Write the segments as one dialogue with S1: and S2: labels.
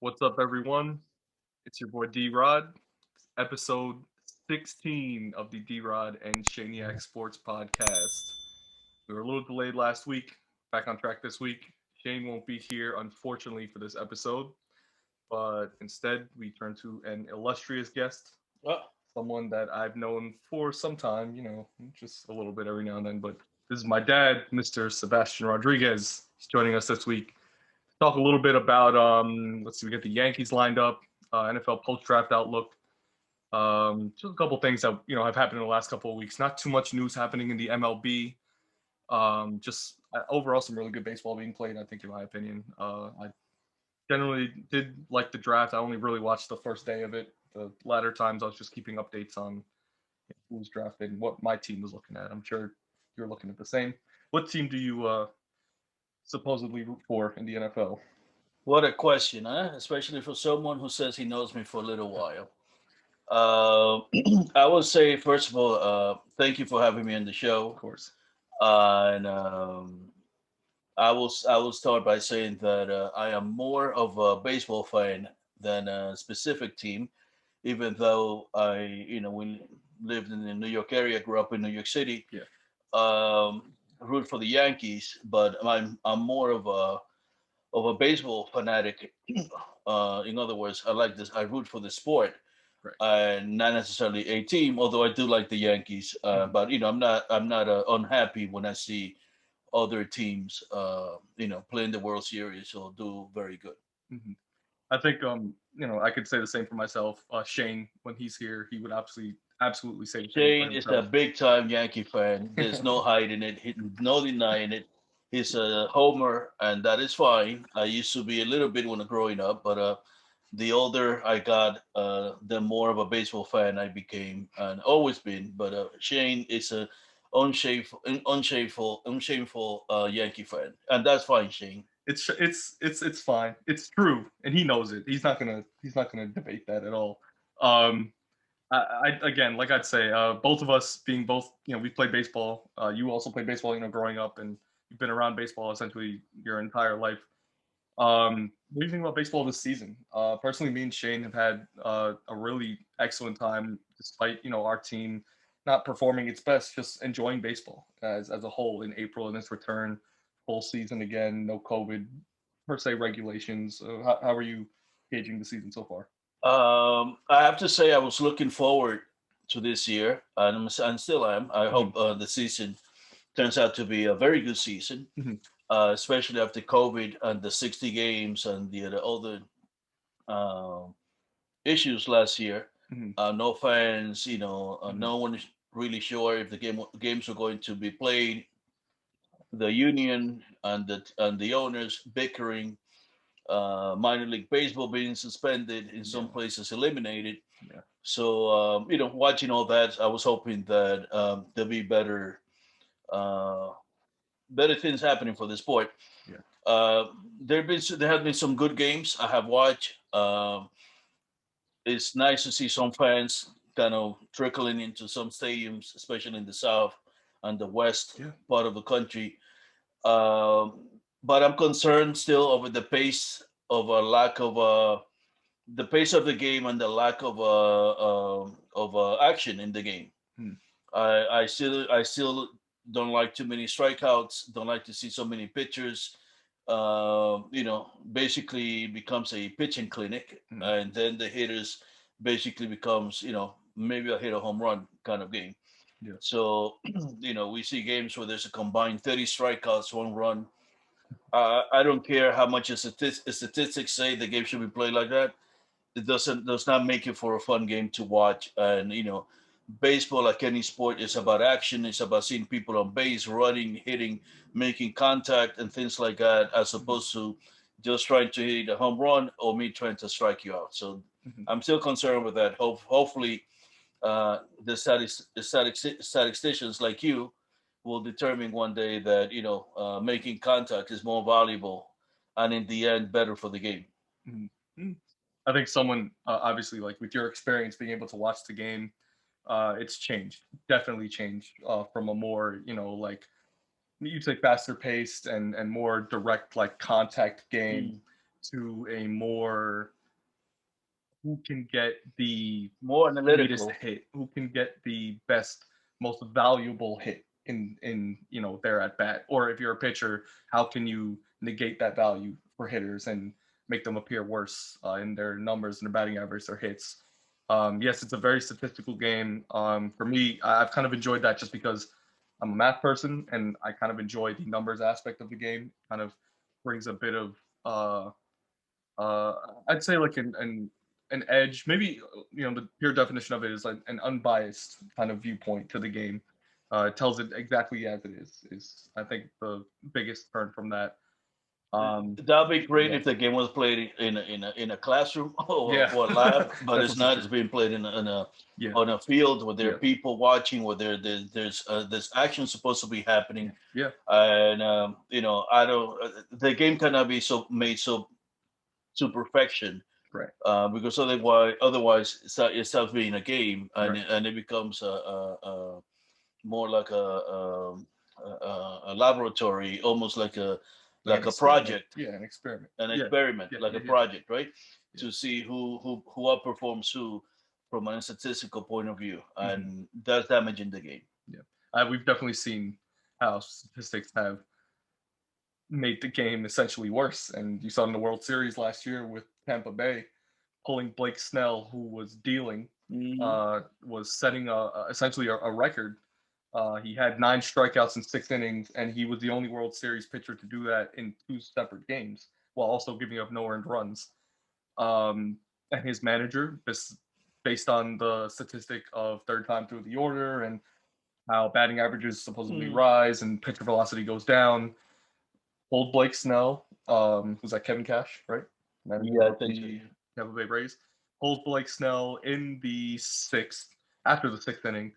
S1: What's up, everyone? It's your boy DROD, episode 16 of the DROD and Shaniac Sports Podcast. We were a little delayed last week, back on track this week. Shane won't be here, unfortunately, for this episode, but instead, we turn to an illustrious guest,
S2: Well,
S1: someone that I've known for some time, just a little bit every now and then. But this is my dad, Mr. Sebastian Rodriguez. He's joining us this week talk a little bit about let's see, we get the Yankees lined up, NFL post draft outlook. Just a couple things that have happened in the last couple of weeks. Not too much news happening in the MLB. Just overall some really good baseball being played. I think, in my opinion, I generally did like the draft. I only really watched the first day of it. The latter times I was just keeping updates on who was drafted and what my team was looking at. I'm sure you're looking at the same. What team do you supposedly root for in the NFL?
S2: what a question, huh? Especially for someone who says he knows me for a little while. I will say, first of all, thank you for having me on the
S1: Of
S2: show.
S1: course.
S2: And I will start by saying that I am more of a baseball fan than a specific team, even though we lived in the New York area, grew up in New York City.
S1: Yeah.
S2: Root for the Yankees, but I'm more of a baseball fanatic. In other words, I like this. I root for the sport,
S1: Right.
S2: and not necessarily a team. Although I do like the Yankees,
S1: Mhm.
S2: but I'm not unhappy when I see other teams, play in the World Series or do very good.
S1: Mhm. I think I could say the same for myself. Shane, when he's here, he would absolutely say the same for
S2: Shane is a
S1: himself.
S2: big time Yankee fan. There's no hiding it. No denying it. He's a homer, and that is fine. I used to be a little bit when growing up, but the older I got, the more of a baseball fan I became, and always been. But Shane is a unshameful Yankee fan, and that's fine, Shane.
S1: It's fine. It's true, and he knows it. He's not gonna debate that at all. Um, I again, like I'd say, both of us being both, we played baseball. You also played baseball, growing up, and you've been around baseball essentially your entire life. What do you think about baseball this season? Personally, me and Shane have had a really excellent time, despite our team not performing its best. Just enjoying baseball as a whole in April and its return, full season again, no COVID per se regulations. How are you gauging the season so far?
S2: I have to say, I was looking forward to this year, and still am. I
S1: Hmm.
S2: hope the season turns out to be a very good season,
S1: Hmm.
S2: especially after COVID and the 60 games and the other uh, issues last year.
S1: Hmm.
S2: No fans,
S1: Hmm.
S2: no one is really sure if the games are going to be played. The union and the owners bickering, minor league baseball being suspended, in some
S1: Yeah.
S2: places eliminated.
S1: Yeah.
S2: So, watching all that, I was hoping that there'll be uh, better things happening for the sport.
S1: Yeah.
S2: Uh, there have been some good games I have watched. It's nice to see some fans kind of trickling into some stadiums, especially in the south and the west
S1: Yeah.
S2: part of the country. Um, but I'm concerned still over the pace of a lack of the pace of the game and the lack of action in the game.
S1: Hmm.
S2: I still don't like too many strikeouts. Don't like to see so many pitchers. Basically becomes a pitching clinic,
S1: Hmm.
S2: and then the hitters basically becomes maybe a hit a home run kind of game.
S1: Yeah.
S2: So we see games where there's a combined 30 strikeouts, one run. I don't care how much statistics say the game should be played like that. It does not make it for a fun game to watch. And baseball, like any sport, is about action. It's about seeing people on base, running, hitting, making contact, and things like that, as
S1: Hmm.
S2: opposed to just trying to hit a home run or me trying to strike you out. So
S1: Hmm.
S2: I'm still concerned with that. Hopefully, the statisticians like you will determine one day that making contact is more valuable and in the end better for the game.
S1: Hmm. I think someone obviously like with your experience being able to watch the game, it's changed, definitely changed from a more like you'd say faster paced and more direct like contact game.
S2: Mm.
S1: to a more who can get the
S2: More
S1: sweetest
S2: analytical.
S1: hit, who can get the best, most valuable hit in their at bat, or if you're a pitcher, how can you negate that value for hitters and make them appear worse in their numbers and their batting average, their hits. Yes, it's a very statistical game. For me, I've kind of enjoyed that just because I'm a math person and I kind of enjoy the numbers aspect of the game. Kind of brings a bit of uh, uh, I'd say like an edge. Maybe the pure definition of it is like an unbiased kind of viewpoint to the game. It tells it exactly as it is. Is I think the biggest turn from that.
S2: That'd be great
S1: Yeah,
S2: if the game was played in a classroom
S1: yeah,
S2: or lab, but
S1: that's
S2: it's
S1: also
S2: not.
S1: true.
S2: It's being played in a
S1: Yeah,
S2: on a field where there are
S1: yeah,
S2: people watching, where there's action supposed to be happening,
S1: yeah,
S2: and I don't. The game cannot be so made so to perfection,
S1: right,
S2: because otherwise it stops being a game, and
S1: right.
S2: it becomes a more like a laboratory, almost
S1: Like an
S2: like a
S1: experiment.
S2: project,
S1: Yeah, an experiment.
S2: an
S1: Yeah,
S2: experiment,
S1: yeah,
S2: like
S1: yeah,
S2: a
S1: yeah,
S2: project, right?
S1: yeah.
S2: To see who outperforms who from a statistical point of view,
S1: Hmm.
S2: and that's damaging the game.
S1: Yeah. We've definitely seen how statistics have made the game essentially worse. And you saw in the World Series last year with Tampa Bay pulling Blake Snell, who was dealing,
S2: Mm-hmm.
S1: was setting essentially a record. He had 9 strikeouts in 6 innings, and he was the only World Series pitcher to do that in 2 separate games, while also giving up no earned runs. And his manager, this based on the statistic of third time through the order and how batting averages supposedly
S2: Mm-hmm.
S1: rise and pitcher velocity goes down, old Blake Snell, who's that Kevin Cash, right? Manager
S2: Yeah, I
S1: of
S2: think so.
S1: the Tampa Bay Rays. Holds Blake Snell in the sixth, after the sixth inning,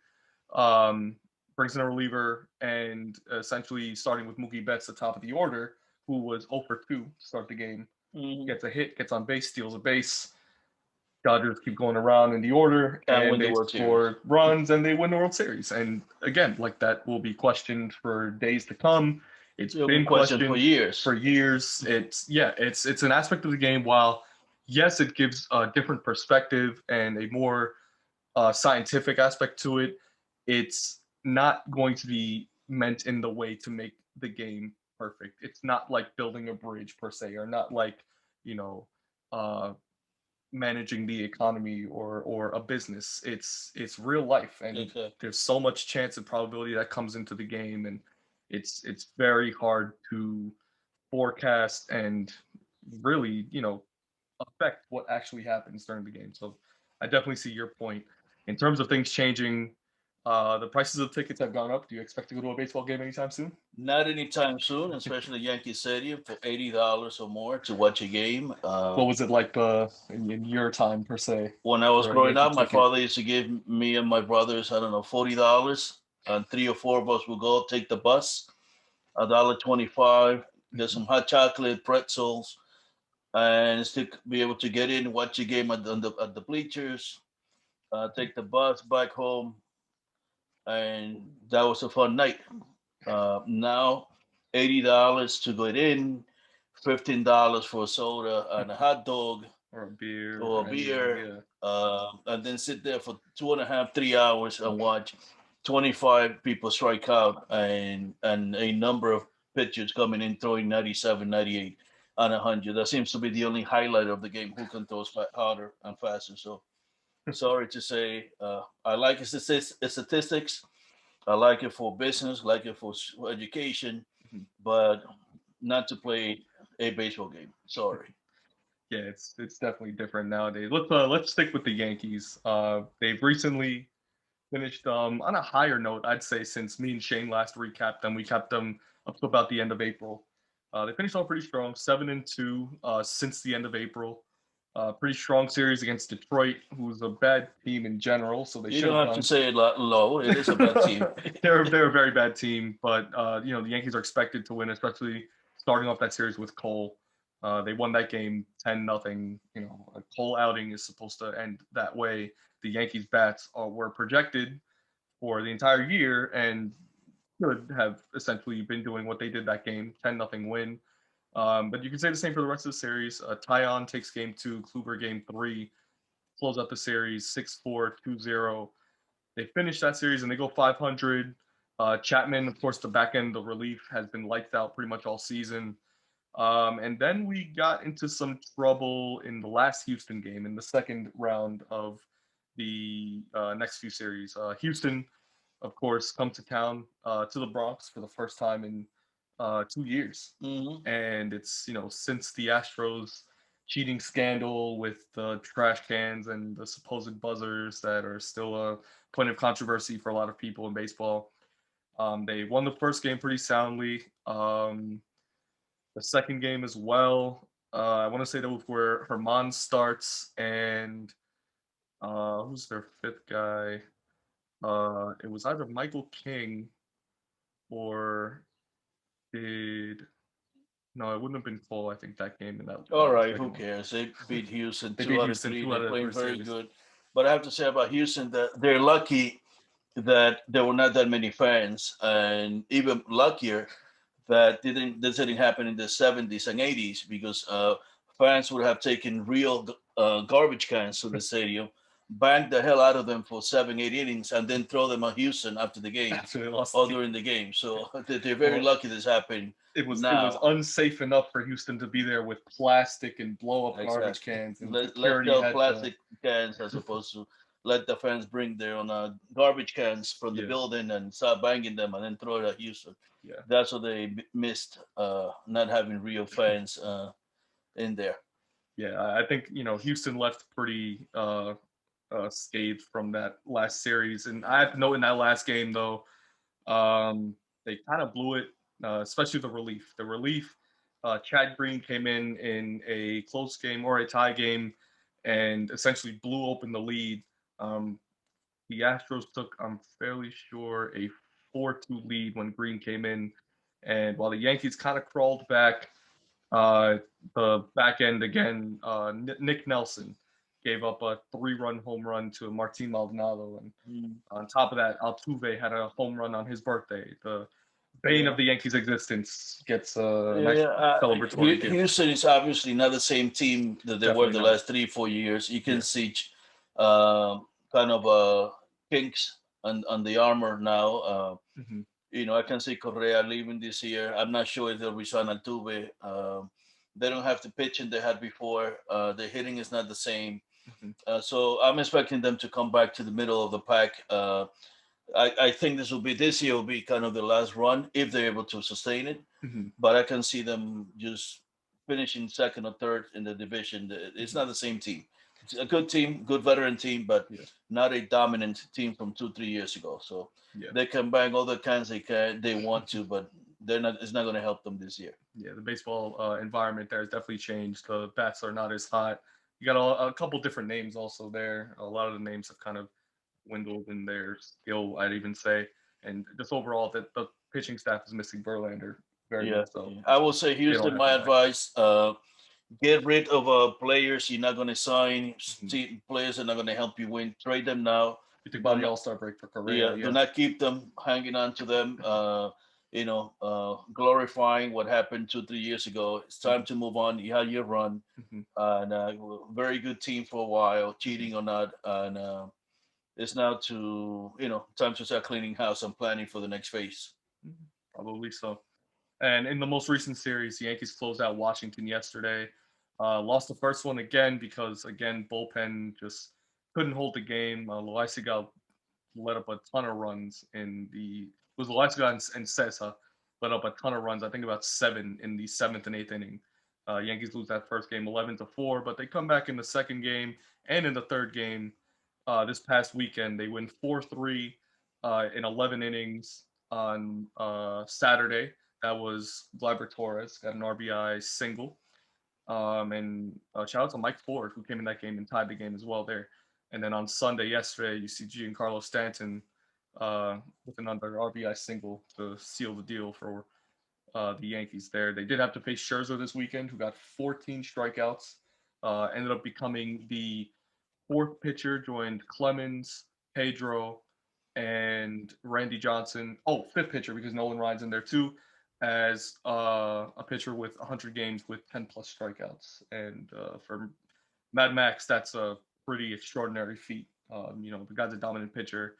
S1: um, brings in a reliever, and essentially starting with Mookie Betts at the top of the order, who was 0 for 2 to start the game,
S2: Mm-hmm.
S1: gets a hit, gets on base, steals a base. Dodgers keep going around in the order,
S2: And
S1: and
S2: win the
S1: they
S2: World Series.
S1: score runs, and they win the World Series. And again, like that will be questioned for days to come. It's
S2: It'll be
S1: been
S2: questioned for
S1: questioned
S2: years.
S1: for years. It's an aspect of the game. While yes, it gives a different perspective and a more scientific aspect to it, it's not going to be meant in the way to make the game perfect. It's not like building a bridge per se, or not like you know. Uh, managing the economy or a business. It's real life, and
S2: Exactly.
S1: there's so much chance and probability that comes into the game, and it's very hard to forecast and really affect what actually happens during the game. So I definitely see your point in terms of things changing. The prices of tickets have gone up. Do you expect to go to a baseball game anytime soon?
S2: Not anytime soon, especially Yankee Stadium for $80 or more to watch a game.
S1: What was it like in your time per se
S2: When I was
S1: for a
S2: growing
S1: Yankee
S2: up, my
S1: ticket?
S2: father used to give me and my brothers, I don't know, $40, and three or four of us would go take the bus, $1.25, get some hot chocolate, pretzels, and still be able to get in, watch the game at the bleachers, take the bus back home, and that was a fun night. Now, $80 to get in, $15 for a soda and a hot dog
S1: Or a beer
S2: or
S1: or
S2: a
S1: anything.
S2: beer,
S1: Yeah.
S2: and then sit there for 2.5, 3 hours and watch 25 people strike out, and a number of pitchers coming in throwing 97, 98, and 100. That seems to be the only highlight of the game. Who can throw harder and faster? So sorry to say, I like statistics. I like it for business, like it for education,
S1: Mhm.
S2: but not to play a baseball game. Sorry.
S1: Yeah, it's definitely different nowadays. Let's stick with the Yankees. They've recently finished on a higher note, I'd say, since me and Shane last recapped them. We capped them up to about the end of April. They finished off pretty strong, 7-2 since the end of April. Pretty strong series against Detroit, who's a bad team in general, so they
S2: You
S1: should
S2: don't
S1: have
S2: have to
S1: gone.
S2: say it low. It is a bad team.
S1: They're a very bad team, but the Yankees are expected to win, especially starting off that series with Cole. They won that game 10-0. A Cole outing is supposed to end that way. The Yankees bats were projected for the entire year and could have essentially been doing what they did that game, 10-0 win. But you can say the same for the rest of the series. Tyon takes game 2, Kluber game 3, close out the series 6-4, 2-0. They finish that series and they go 500. Chapman, of course, the back end, the relief has been lights out pretty much all season. And then we got into some trouble in the last Houston game in the second round of the next few series. Houston, of course, come to town to the Bronx for the first time in 2 years.
S2: Mm-hmm.
S1: And it's, since the Astros cheating scandal with the trash cans and the supposed buzzers that are still a point of controversy for a lot of people in baseball. They won the first game pretty soundly. The second game as well. I want to say that was where Herman starts and who's their fifth guy? It was either Michael King or did no, it wouldn't have been Cole. I think that game in that
S2: All right, who
S1: second one.
S2: cares? They beat Houston
S1: They
S2: two
S1: beat
S2: out of
S1: Houston
S2: three.
S1: two
S2: They're
S1: out of the
S2: playing
S1: three
S2: very
S1: series.
S2: good. But I have to say about Houston that they're lucky that there were not that many fans, and even luckier that this didn't happen in the 70s and 80s because fans would have taken real garbage cans to the stadium, banged the hell out of them for 7, 8 innings, and then throw them on Houston after the game
S1: After they lost
S2: or
S1: the game.
S2: during the game. So they're very
S1: Well,
S2: lucky this happened
S1: it was
S2: now.
S1: unsafe enough for Houston to be there with plastic and blow up garbage
S2: Exactly.
S1: cans, and
S2: Let's
S1: security
S2: sell
S1: had to
S2: plastic cans as opposed to let the fans bring their own garbage cans from the
S1: yeah
S2: building and start banging them and then throw it at Houston.
S1: yeah
S2: That's what they missed, not having real fans in there.
S1: yeah. I think Houston left pretty scathed from that last series, and I have to note in that last game though, they kind of blew it, especially the relief. The relief, Chad Green came in a close game or a tie game, and essentially blew open the lead. Um, the Astros took, I'm fairly sure, a 4-2 lead when Green came in, and while the Yankees kind of crawled back, uh, the back end again, Nick Nelson gave up a 3-run home run to Martin Maldonado, and
S2: Mm.
S1: on top of that, Altuve had a home run on his birthday. The bane
S2: Yeah.
S1: of the Yankees' existence gets a nice
S2: Yeah,
S1: celebratory gift.
S2: Houston is obviously not the same team that they were
S1: Definitely
S2: the
S1: not.
S2: last 3, 4 years. You can
S1: Yeah.
S2: see kind of kinks on the armor now.
S1: Hmm.
S2: I can see Correa leaving this year. I'm not sure if they'll resign Altuve. They don't have the pitching they had before. The hitting is not the same.
S1: Hmm.
S2: So I'm expecting them to come back to the middle of the pack. I think this year will be kind of the last run if they're able to sustain it.
S1: Hmm.
S2: But I can see them just finishing second or third in the division. It's
S1: Hmm.
S2: not the same team. It's a good team, good veteran team, but
S1: Yeah.
S2: not a dominant team from 2, 3 years ago. So
S1: Yeah.
S2: they can bang all the cans they want to, but they're not. It's not going to help them this year.
S1: Yeah. The baseball environment there has definitely changed. The bats are not as hot. You got a couple different names also there. A lot of the names have kind of dwindled in their skill, I'd even say. And just overall, that the pitching staff is missing Verlander very
S2: Yeah,
S1: much so.
S2: I will say
S1: They don't
S2: Houston.
S1: have
S2: My
S1: him back.
S2: advice: get rid of players you're not going to sign.
S1: Hmm.
S2: Players that are not going to help you win. Trade them now.
S1: You took
S2: Do
S1: by the
S2: not,
S1: All Star break for Correa.
S2: yeah, do
S1: Yeah.
S2: not keep them hanging on to them. Glorifying what happened 2, 3 years ago. It's time to move on. You had your run,
S1: Hmm.
S2: and very good team for a while, cheating or not, and it's now time to start cleaning house and planning for the next phase.
S1: Probably so. And in the most recent series, the Yankees closed out Washington yesterday. Lost the first one again because again bullpen just couldn't hold the game. Loaiziga let up a ton of runs in the it was Loaiziga and Cesa let up a ton of runs. I think about 7 in the seventh and eighth inning. Yankees lose that first game 11-4, but they come back in the second game and in the third game. This past weekend, they win 4-3 in 11 innings on Saturday. That was Gleyber Torres got an RBI single. And shout out to Mike Ford, who came in that game and tied the game as well there. And then on Sunday, yesterday, you see Giancarlo Stanton with another RBI single to seal the deal for the Yankees there. They did have to face Scherzer this weekend, who got 14 strikeouts. Ended up becoming the fourth pitcher, joined Clemens, Pedro, and Randy Johnson. Oh, fifth pitcher because Nolan Ryan's in there too. as a pitcher with 100 games with 10 plus strikeouts. And for Mad Max, that's a pretty extraordinary feat. The guy's a dominant pitcher.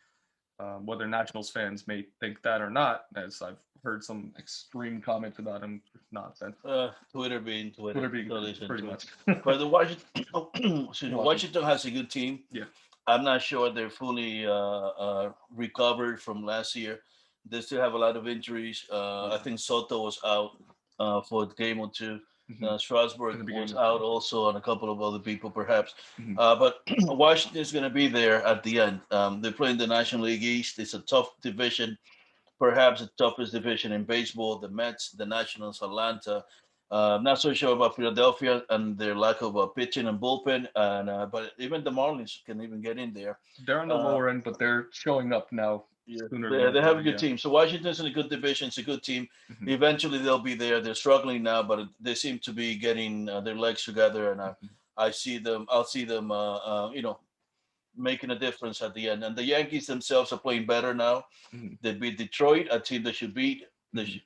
S1: Whether Nationals fans may think that or not, as I've heard some extreme comments about him, nonsense.
S2: Twitter being Twitter.
S1: Twitter being pretty much.
S2: But the Washington has a good team.
S1: Yeah.
S2: I'm not sure they're fully recovered from last year. They still have a lot of injuries. I think Soto was out for a game or two. Strasburg was out also, and a couple of other people perhaps. But Washington is going to be there at the end. They're playing the National League East. It's a tough division, perhaps the toughest division in baseball. The Mets, the Nationals, Atlanta. I'm not so sure about Philadelphia and their lack of pitching and bullpen. But even the Marlins can even get in there.
S1: They're on the lower end, but they're showing up now.
S2: Yeah, they have a good team. So Washington's in a good division. It's a good team. Eventually they'll be there. They're struggling now, but they seem to be getting their legs together, and I'll see them, making a difference at the end. And the Yankees themselves are playing better now. They beat Detroit, a team they should beat.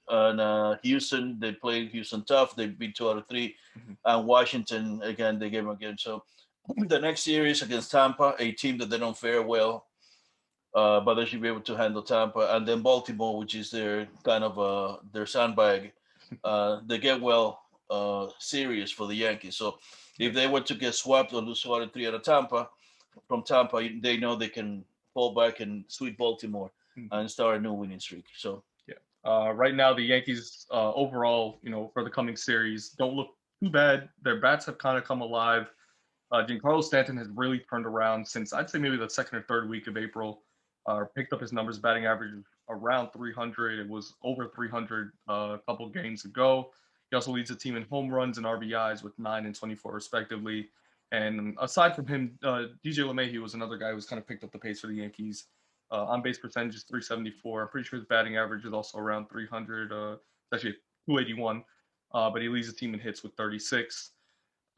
S2: And Houston, they played Houston tough. They beat 2 out of 3. And Washington, again, they gave them a game. So the next series against Tampa, a team that they don't fare well. But they should be able to handle Tampa, and then Baltimore, which is their kind of their sandbag. They get well serious for the Yankees. So if they were to get swept or lose 2 out of 3 out of Tampa, they know they can fall back and sweep Baltimore and start a new winning streak. So
S1: right now the Yankees overall, for the coming series, don't look too bad. Their bats have kind of come alive. Giancarlo Stanton has really turned around since I'd say maybe the second or third week of April. Picked up his numbers, batting average around 300. It was over 300 a couple games ago. He also leads the team in home runs and RBIs with 9 and 24 respectively. And aside from him, DJ LeMahieu was another guy who's kind of picked up the pace for the Yankees. On base percentage is 374. I'm pretty sure his batting average is also around 300. It's actually 281. But he leads the team in hits with 36.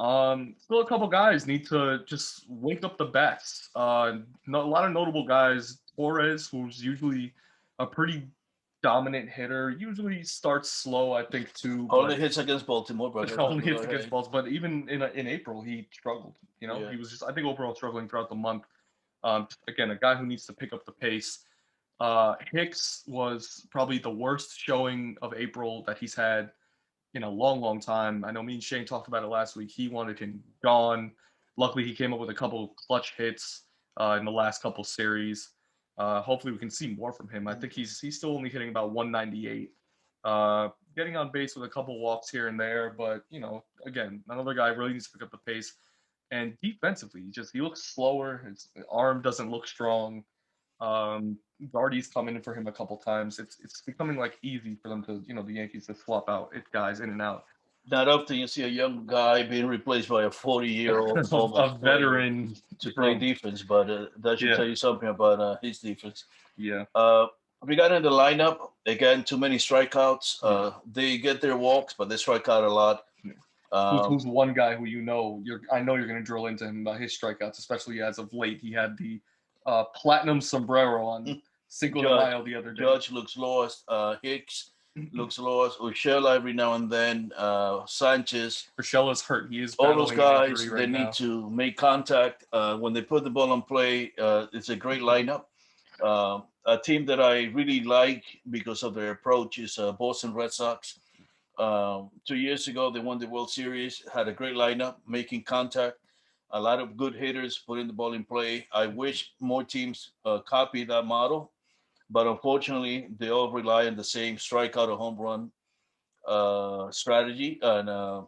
S1: Still a couple guys need to just wake up the bats. A lot of notable guys. Torres, who's usually a pretty dominant hitter, usually starts slow, I think, too.
S2: Only hits against Baltimore, but
S1: only hits against Baltimore. But even in April, he struggled. He was just, I think, overall struggling throughout the month. Again, a guy who needs to pick up the pace. Hicks was probably the worst showing of April that he's had in a long, long time. I know me and Shane talked about it last week. He wanted him gone. Luckily, he came up with a couple of clutch hits in the last couple series. Hopefully, we can see more from him. I think he's still only hitting about 198. Getting on base with a couple walks here and there, but again, another guy really needs to pick up the pace. And defensively, he looks slower. His arm doesn't look strong. Guardy's coming in for him a couple times. It's becoming like easy for them to, the Yankees to swap out guys in and out.
S2: Not often you see a young guy being replaced by a 40-year-old
S1: a veteran
S2: to play defense, but that should tell you something about his defense.
S1: Yeah.
S2: Regarding the lineup, again, too many strikeouts. They get their walks, but they strike out a lot.
S1: Who's one guy who I know you're going to drill into him about his strikeouts, especially as of late. He had the platinum sombrero on Cinco de Mayo the other day.
S2: Judge looks lost. Hicks looks lost. Urshela every now and then. Sanchez.
S1: Urshela's hurt. He is
S2: all those guys.
S1: Right
S2: they need to make contact when they put the ball on play. It's a great lineup. A team that I really like because of their approach is Boston Red Sox. 2 years ago, they won the World Series. Had a great lineup, making contact. A lot of good hitters putting the ball in play. I wish more teams copy that model. But unfortunately, they all rely on the same strikeout or home run strategy. And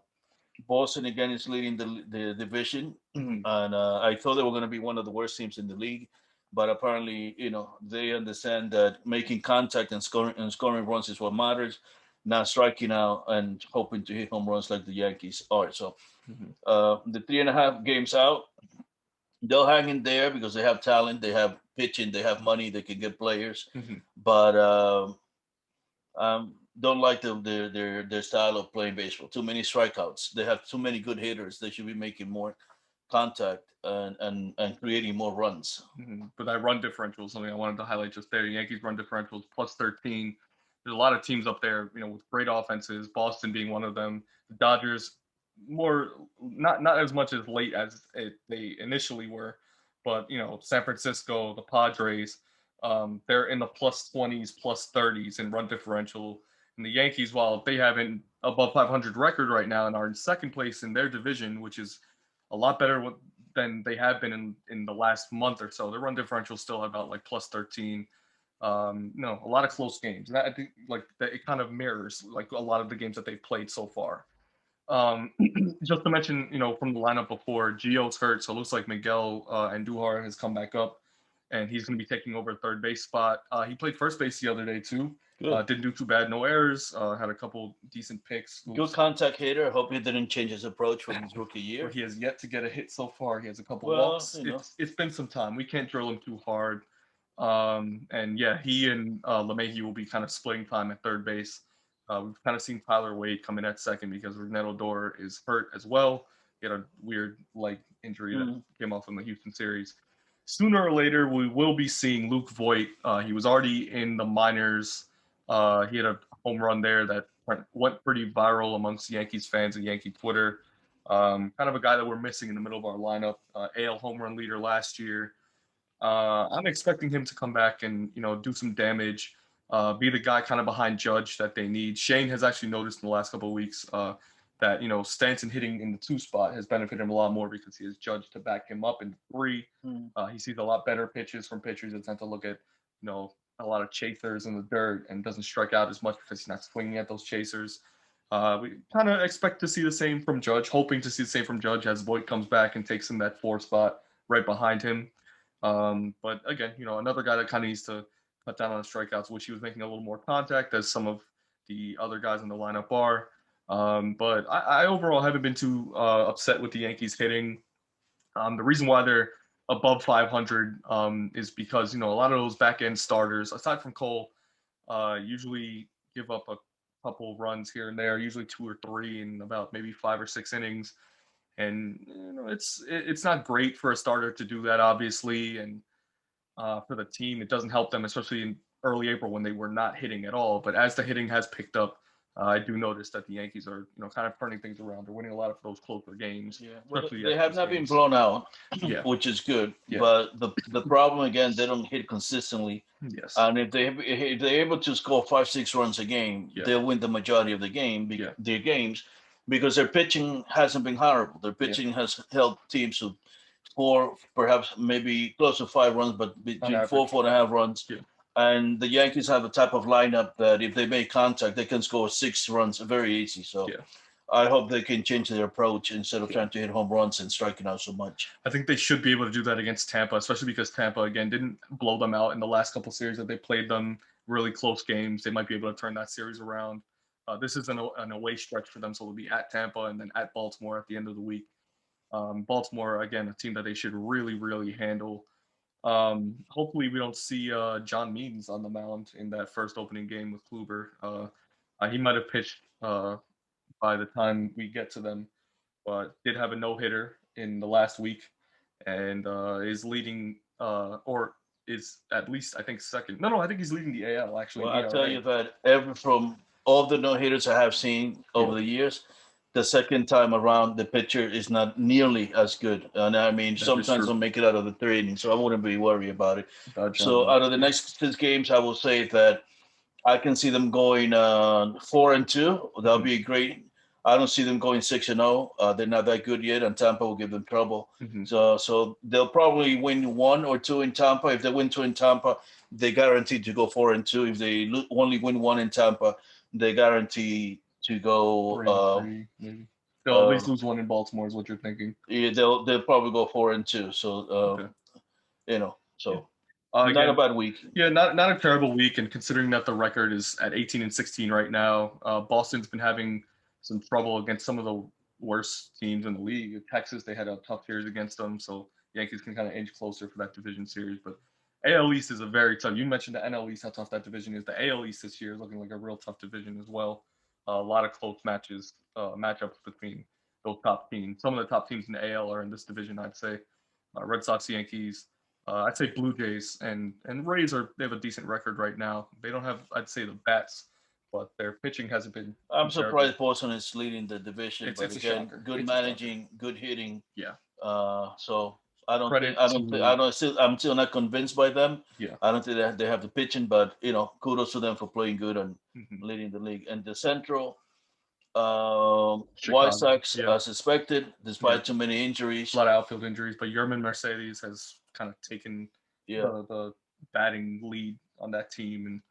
S2: Boston, again, is leading the division. And I thought they were going to be one of the worst teams in the league. But apparently, they understand that making contact and scoring runs is what matters, not striking out and hoping to hit home runs like the Yankees are. So the 3.5 games out, they'll hang in there because they have talent, they have pitching, they have money, they can get players. But don't like their style of playing baseball. Too many strikeouts. They have too many good hitters. They should be making more contact and creating more runs.
S1: But that run differential is something I wanted to highlight just there. Yankees run differentials plus 13. there's a lot of teams up there, with great offenses. Boston being one of them. The Dodgers, not as much as late as they initially were, but San Francisco, the Padres, they're in the plus 20s, plus 30s in run differential. And the Yankees, while they have an above 500 record right now and are in second place in their division, which is a lot better than they have been in the last month or so. Their run differential still about like plus 13. A lot of close games. And I think like that it kind of mirrors like a lot of the games that they've played so far. Just to mention, from the lineup before, Gio's hurt, so it looks like Miguel Andujar has come back up, and he's going to be taking over third base spot. He played first base the other day too. Didn't do too bad, no errors. Had a couple decent picks.
S2: Good contact hitter. I hope he didn't change his approach from his rookie year.
S1: He has yet to get a hit so far. He has a couple walks. It's been some time. We can't drill him too hard. And yeah, he and LeMahieu will be kind of splitting time at third base. We've kind of seen Tyler Wade come in at second because Rougned Odor is hurt as well. He had a weird leg injury that came off in the Houston series. Sooner or later, we will be seeing Luke Voit. He was already in the minors. He had a home run there that went pretty viral amongst Yankees fans and Yankee Twitter. Kind of a guy that we're missing in the middle of our lineup. AL home run leader last year. I'm expecting him to come back and do some damage. Be the guy kind of behind Judge that they need. Shane has actually noticed in the last couple of weeks that Stanton hitting in the 2 spot has benefited him a lot more because he has Judge to back him up in 3. He sees a lot better pitches from pitchers that tend to look at a lot of chasers in the dirt and doesn't strike out as much because he's not swinging at those chasers. We kind of expect to see the same from Judge, hoping to see the same from Judge as Voit comes back and takes him that 4 spot right behind him. But again, another guy that kind of needs to cut down on strikeouts, which he was making a little more contact as some of the other guys in the lineup are. But I overall haven't been too upset with the Yankees hitting. The reason why they're above 500 is because, a lot of those back end starters, aside from Cole, usually give up a couple runs here and there, usually 2 or 3 in about maybe 5 or 6 innings. And it's not great for a starter to do that, obviously, and for the team, it doesn't help them, especially in early April when they were not hitting at all. But as the hitting has picked up, I do notice that the Yankees are, kind of turning things around. They're winning a lot of those closer games.
S2: Yeah, well, they have not been blown out, which is good. Yeah. But the problem again, they don't hit consistently.
S1: Yes.
S2: And if they're able to score 5-6 runs a game, they'll win the majority of the their games, because their pitching hasn't been horrible. Their pitching has helped teams to score perhaps maybe close to 5 runs, but between 4.5 runs. Yeah. And the Yankees have a type of lineup that if they make contact, they can score 6 runs very easy. So I hope they can change their approach instead of trying to hit home runs and striking out so much.
S1: I think they should be able to do that against Tampa, especially because Tampa, again, didn't blow them out in the last couple series that they played them. Really close games. They might be able to turn that series around. This is an away stretch for them, so they'll be at Tampa and then at Baltimore at the end of the week. Baltimore, again, a team that they should really, really handle. Hopefully we don't see John Means on the mound in that first opening game with Kluber. He might have pitched by the time we get to them, but did have a no-hitter in the last week and is leading or is at least, I think, second. No, I think he's leading the AL, actually.
S2: Well, I'll tell you that from all the no-hitters I have seen over the years, the second time around, the pitcher is not nearly as good. And I mean, sometimes they'll make it out of the 3 innings, so I wouldn't be worried about it. So out of the next 6 games, I will say that I can see them going 4-2. That'll be great. I don't see them going 6-0. They're not that good yet, and Tampa will give them trouble. So they'll probably win 1 or 2 in Tampa. If they win 2 in Tampa, they're guaranteed to go 4-2. If they only win 1 in Tampa, they're guaranteed to go
S1: 3, maybe. They'll at least lose 1 in Baltimore is what you're thinking.
S2: Yeah, they'll probably go 4-2. So not a bad week.
S1: Yeah, not a terrible week. And considering that the record is at 18-16 right now, Boston's been having some trouble against some of the worst teams in the league. Texas, they had a tough series against them, so Yankees can kind of inch closer for that division series. But AL East is a very tough. You mentioned the NL East, how tough that division is. The AL East this year is looking like a real tough division as well. A lot of close matchups between those top teams. Some of the top teams in the AL are in this division, I'd say. Red Sox, Yankees, I'd say Blue Jays and Rays they have a decent record right now. They don't have, I'd say, the bats but their pitching hasn't been.
S2: I'm
S1: terrible.
S2: surprised Boston is leading the division,
S1: It's
S2: but
S1: a
S2: again,
S1: shocker.
S2: good
S1: It's a shocker.
S2: managing, good hitting.
S1: Yeah.
S2: So I don't
S1: Credit
S2: think I'm still not convinced by them.
S1: Yeah.
S2: I don't think that they have the pitching, but kudos to them for playing good and
S1: Mhm.
S2: leading the league. And the Central, White
S1: Chicago.
S2: Sox,
S1: Yeah.
S2: as expected, despite too many injuries.
S1: A lot of outfield injuries, but Yerman Mercedes has kind of taken the batting lead on that team, and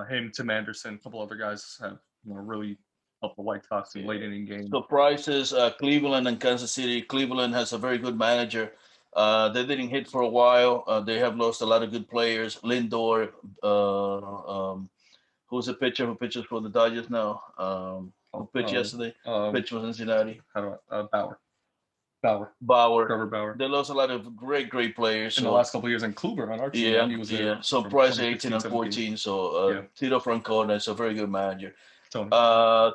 S1: him, Tim Anderson, a couple other guys have really helped the White Sox in late inning games.
S2: Surprises, Cleveland and Kansas City. Cleveland has a very good manager. They didn't hit for a while. They have lost a lot of good players. Lindor, who's a pitcher who pitches for the Dodgers now? Who pitched yesterday? Pitched for Cincinnati. Bauer.
S1: Trevor Bauer.
S2: They lost a lot of great players
S1: in the last couple of years. And Kluber on our team, he was there.
S2: So Price 18 and 14. So Tito Francona is a very good manager.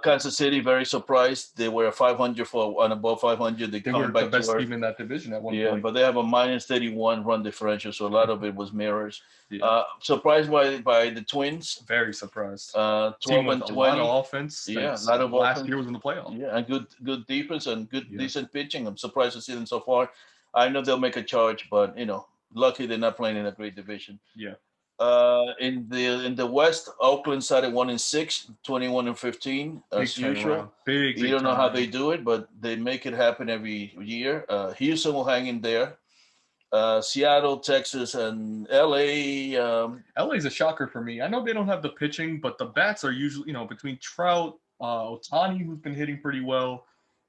S2: Kansas City, very surprised. They were 500 and above 500.
S1: They were the best team in that division at one point.
S2: Yeah, but they have a minus 31 run differential, so a lot of it was mirrors. Surprised by the Twins.
S1: Very surprised.
S2: 12 and 20.
S1: A lot of offense.
S2: Yeah, a lot of
S1: last
S2: offense.
S1: year was in the playoffs.
S2: Yeah, and good defense and decent pitching. I'm surprised to see them so far. I know they'll make a charge, but lucky they're not playing in a great division.
S1: Yeah.
S2: In the West, Oakland started 1-6, 21 and 15 as usual.
S1: Big
S2: you don't know how they do it, but they make it happen every year. Houston will hang in there. Seattle, Texas, and LA.
S1: LA's a shocker for me. I know they don't have the pitching, but the bats are usually between Trout, Ohtani, who's been hitting pretty well.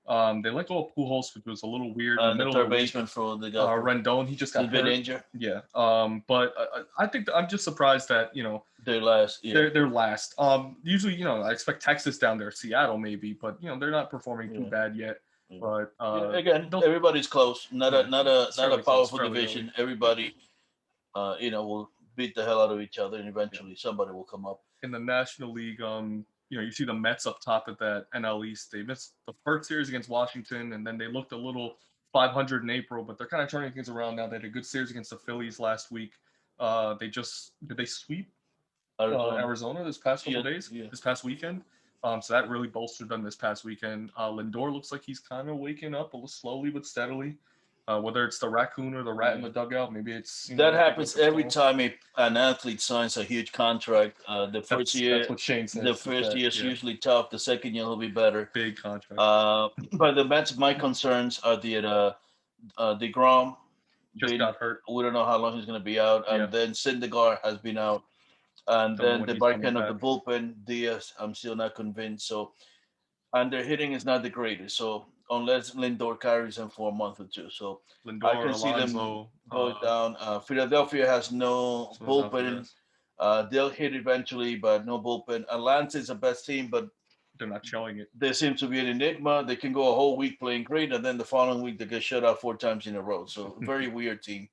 S1: They let go of Pujols, which was a little weird.
S2: The third baseman for the guy.
S1: Rendon, he just got
S2: been injured.
S1: Yeah. But I think I'm just surprised that
S2: they're last. Yeah.
S1: They're last. Usually I expect Texas down there, Seattle maybe, but they're not performing too bad yet. Yeah. But
S2: again, everybody's close. Not a powerful division. Everybody, will beat the hell out of each other, and eventually somebody will come up.
S1: In the National League, you see the Mets up top at that NL East. They missed the first series against Washington, and then they looked a little 500 in April, but they're kind of turning things around now. They had a good series against the Phillies last week. Did they sweep Arizona this past couple days? Yeah. This past weekend. So that really bolstered them this past weekend. Lindor looks like he's kind of waking up a little slowly but steadily. Whether it's the raccoon or the rat in the dugout, maybe it's
S2: that happens every time an athlete signs a huge contract. The first year,
S1: that's what Shane says.
S2: The first year is usually tough. The second year will be better.
S1: Big contract.
S2: But the Mets, my concerns are the DeGrom
S1: just got hurt.
S2: We don't know how long he's going to be out, and then Syndergaard has been out, and then the back end of the bullpen, Diaz, I'm still not convinced. So, and their hitting is not the greatest. So. Unless Lindor carries them for a month or two. So
S1: Lindor,
S2: I can see them go down. Philadelphia has no bullpen. They'll hit eventually, but no bullpen. Atlanta is the best team, but
S1: they're not showing it.
S2: They seem to be an enigma. They can go a whole week playing great, and then the following week they get shut out 4 times in a row. So very weird team.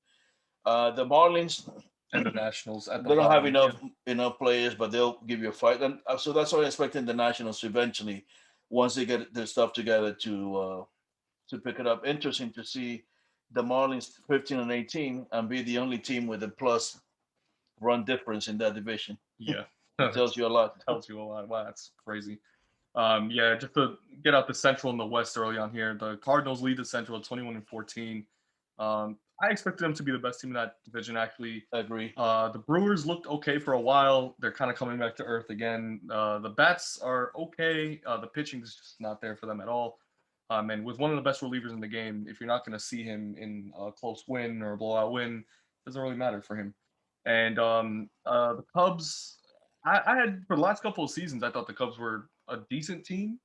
S2: The Marlins
S1: and the Nationals.
S2: They don't have enough players, but they'll give you a fight. And so that's what I'm expecting the Nationals to eventually, once they get their stuff together, to pick it up. Interesting to see the Marlins 15 and 18 and be the only team with a plus run difference in that division.
S1: Yeah.
S2: It tells you a lot.
S1: Tells you a lot. Wow, that's crazy. Just to get out the Central and the West early on here, the Cardinals lead the Central at 21 and 14. I expected them to be the best team in that division, actually.
S2: I agree.
S1: The Brewers looked okay for a while. They're kind of coming back to earth again. The bats are okay. The pitching is just not there for them at all. And with one of the best relievers in the game, if you're not going to see him in a close win or a blowout win, it doesn't really matter for him. And the Cubs, I had, for the last couple of seasons, I thought the Cubs were a decent team.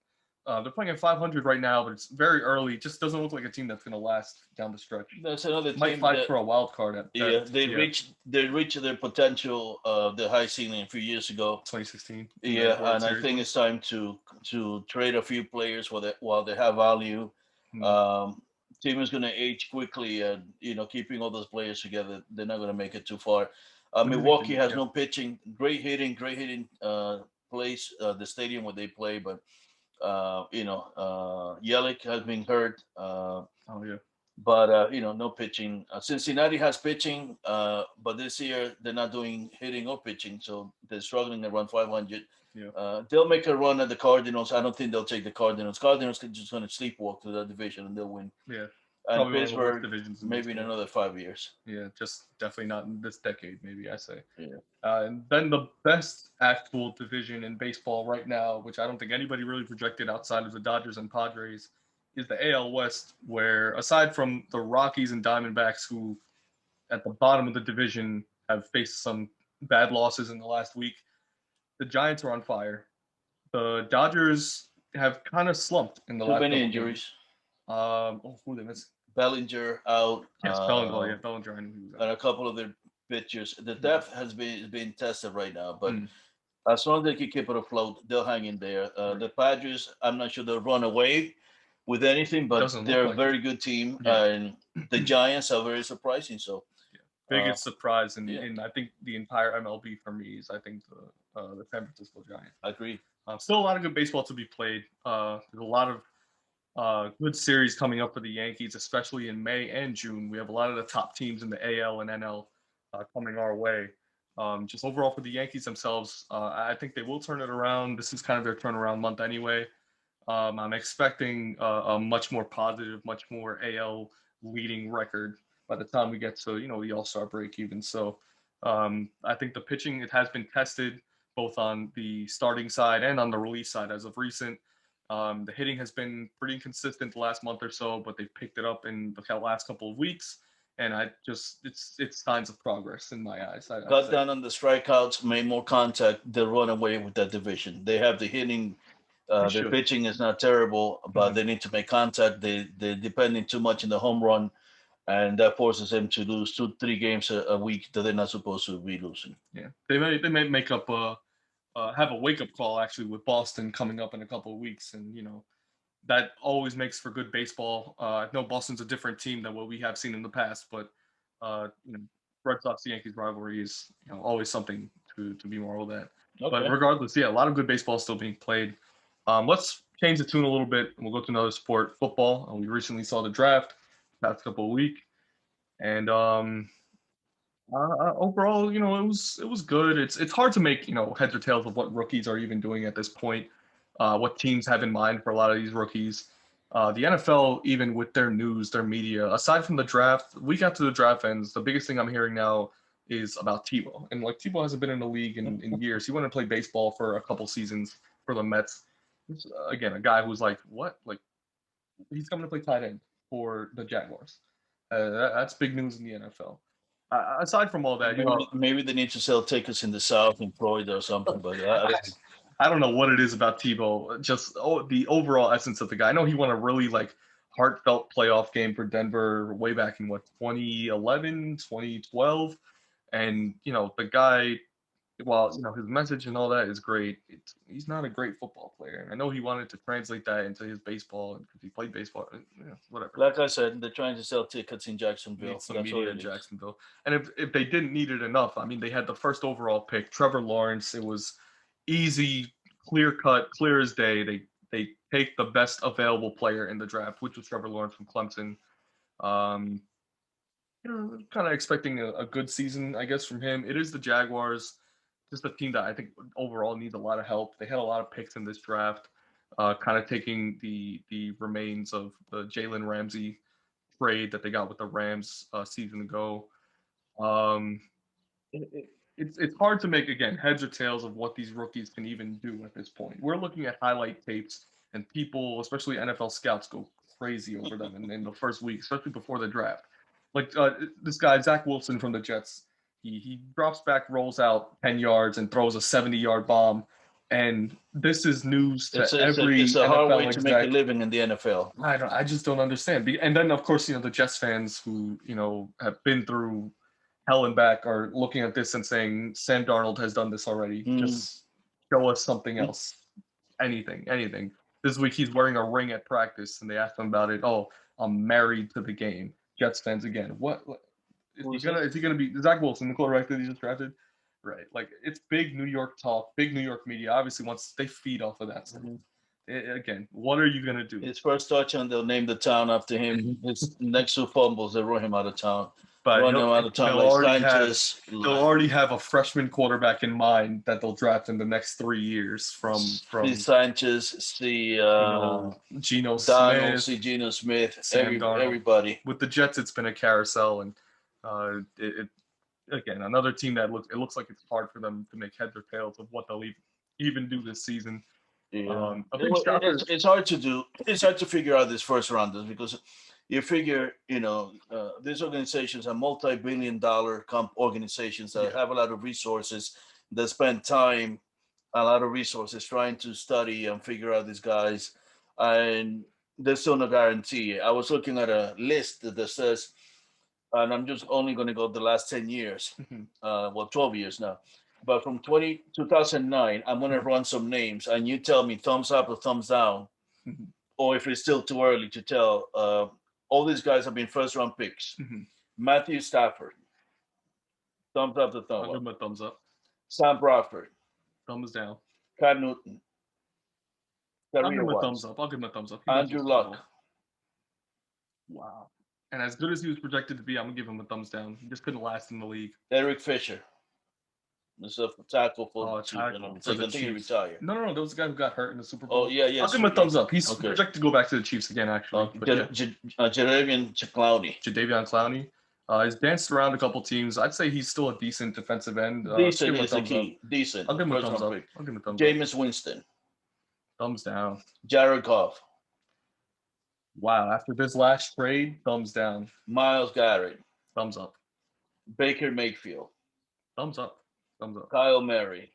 S1: They're playing at 500 right now, but it's very early. It just doesn't look like a team that's going to last down the stretch.
S2: That's another team.
S1: Might fight for a wild card.
S2: They reached their potential, the high ceiling a few years ago.
S1: 2016.
S2: Yeah, and I think it's time to trade a few players while they have value. Team is going to age quickly, and keeping all those players together, they're not going to make it too far. Milwaukee has no pitching. Great hitting place, the stadium where they play, but. Yelich has been hurt. But no pitching. Cincinnati has pitching, but this year they're not doing hitting or pitching, so they're struggling to run 500. They'll make a run at the Cardinals. I don't think they'll take the Cardinals. Cardinals are just going to sleepwalk to that division and they'll win.
S1: Yeah.
S2: And
S1: Probably
S2: Pittsburgh,
S1: divisions
S2: maybe in another 5 years.
S1: Yeah, just definitely not in this decade, maybe I say.
S2: Yeah.
S1: And then the best actual division in baseball right now, which I don't think anybody really projected outside of the Dodgers and Padres, is the AL West, where aside from the Rockies and Diamondbacks, who at the bottom of the division have faced some bad losses in the last week, the Giants are on fire. The Dodgers have kind of slumped in the last
S2: Too many
S1: couple
S2: injuries.
S1: Who they missed?
S2: Bellinger out.
S1: Yes, Bellinger. Bellinger.
S2: And a couple of their pitchers. The depth has been tested right now, but as long as they can keep it afloat, they'll hang in there. The Padres, I'm not sure they'll run away with anything, but they're a very good team. And the Giants are very surprising. So
S1: biggest surprise in I think the entire MLB for me is I think the San Francisco Giants.
S2: I agree.
S1: Still a lot of good baseball to be played. There's a lot of good series coming up for the Yankees, especially in May and June. We have a lot of the top teams in the AL and NL coming our way. Just overall for the Yankees themselves, I think they will turn it around. This is kind of their turnaround month anyway. I'm expecting a much more positive, much more AL leading record by the time we get to, the All-Star break even. So I think the pitching, it has been tested both on the starting side and on the relief side as of recent. The hitting has been pretty inconsistent the last month or so, but they've picked it up in the last couple of weeks. And it's signs of progress in my eyes.
S2: Cut down on the strikeouts, made more contact. They'll run away with that division. They have the hitting. Their pitching is not terrible, but they need to make contact. They're depending too much on the home run, and that forces them to lose 2-3 games a week that they're not supposed to be losing.
S1: Yeah, they may make up have a wake up call actually with Boston coming up in a couple of weeks, and that always makes for good baseball. I know Boston's a different team than what we have seen in the past, but Red Sox Yankees rivalry is always something to be marveled at. Okay. But regardless, a lot of good baseball still being played. Let's change the tune a little bit, and we'll go to another sport, football. We recently saw the draft past couple of weeks, and overall, it was good. It's hard to make heads or tails of what rookies are even doing at this point. What teams have in mind for a lot of these rookies. The NFL, even with their news, their media, aside from the draft, week after the draft ends, the biggest thing I'm hearing now is about Tebow. And Tebow hasn't been in the league in years. He went to play baseball for a couple seasons for the Mets. Again, a guy who's what? He's coming to play tight end for the Jaguars. That's big news in the NFL. Aside from all that,
S2: maybe they need to sell tickets in the South in Florida or something, but
S1: I don't know what it is about Tebow. Just the overall essence of the guy. I know he won a really heartfelt playoff game for Denver way back in 2011, 2012, and the guy, while his message and all that is great, he's not a great football player. I know he wanted to translate that into his baseball because he played baseball. Whatever.
S2: Like I said, they're trying to sell tickets in Jacksonville.
S1: Some media in Jacksonville, and if they didn't need it enough, I mean, they had the first overall pick, Trevor Lawrence. It was easy, clear cut, clear as day. They take the best available player in the draft, which was Trevor Lawrence from Clemson. Kind of expecting a good season, I guess, from him. It is the Jaguars. Just a team that I think overall needs a lot of help. They had a lot of picks in this draft, kind of taking the remains of the Jalen Ramsey trade that they got with the Rams a season ago. It's hard to make, again, heads or tails of what these rookies can even do at this point. We're looking at highlight tapes, and people, especially NFL scouts, go crazy over them in the first week, especially before the draft. This guy, Zach Wilson from the Jets, he drops back, rolls out 10 yards, and throws a 70-yard bomb. And this is news to every
S2: It's a hard way to make a living in the NFL.
S1: I just don't understand. And then, of course, the Jets fans who, have been through hell and back are looking at this and saying, Sam Darnold has done this already. Just show us something else. Anything. This week he's wearing a ring at practice, and they asked him about it. Oh, I'm married to the game. Jets fans again. What is he gonna be? Zach Wilson, the quarterback that he just drafted? Right. It's big New York talk, big New York media. Obviously, once they feed off of that stuff. Again, what are you gonna do?
S2: His first touchdown, they'll name the town after him. His next two fumbles, they run him out of town.
S1: but
S2: run them out of time like Sanchez.
S1: they'll already have a freshman quarterback in mind that they'll draft in the next 3 years from
S2: see Sanchez, see
S1: Geno
S2: Donald,
S1: Smith,
S2: see Geno Smith,
S1: Sam Darnold.
S2: everybody.
S1: With the Jets, it's been a carousel, and it again, another team that looks like it's hard for them to make heads or tails of what they'll even do this season.
S2: Yeah. It's hard to do. It's hard to figure out these first rounders because you figure, these organizations are multi-billion-dollar organizations that have a lot of resources, that spend time, a lot of resources trying to study and figure out these guys, and there's still no guarantee. I was looking at a list that says, and I'm just only going to go the last 10 years, 12 years now. But from 2009, I'm going to run some names, and you tell me thumbs up or thumbs down, or if it's still too early to tell. All these guys have been first-round picks. Matthew Stafford, thumbs up to thumbs up.
S1: I'll give him a thumbs up.
S2: Sam Bradford,
S1: thumbs down.
S2: Cam Newton,
S1: I'll give him a thumbs up.
S2: Andrew Luck.
S1: Wow. And as good as he was projected to be, I'm going to give him a thumbs down. He just couldn't last in the league.
S2: Eric Fisher. This is a tackle for
S1: the Chiefs.
S2: He retired.
S1: No. There was a guy who got hurt in the Super Bowl.
S2: Oh, yeah.
S1: I'll give him a thumbs up. He's projected to go back to the Chiefs again, actually.
S2: Jadeveon
S1: Clowney. He's danced around a couple teams. I'd say he's still a decent defensive end.
S2: Decent is the key. Decent.
S1: I'll give him a thumbs up.
S2: Jameis Winston.
S1: Thumbs down.
S2: Jared Goff.
S1: Wow. After this last trade, thumbs down.
S2: Myles Garrett.
S1: Thumbs up.
S2: Baker Mayfield.
S1: Thumbs up.
S2: Kyler Murray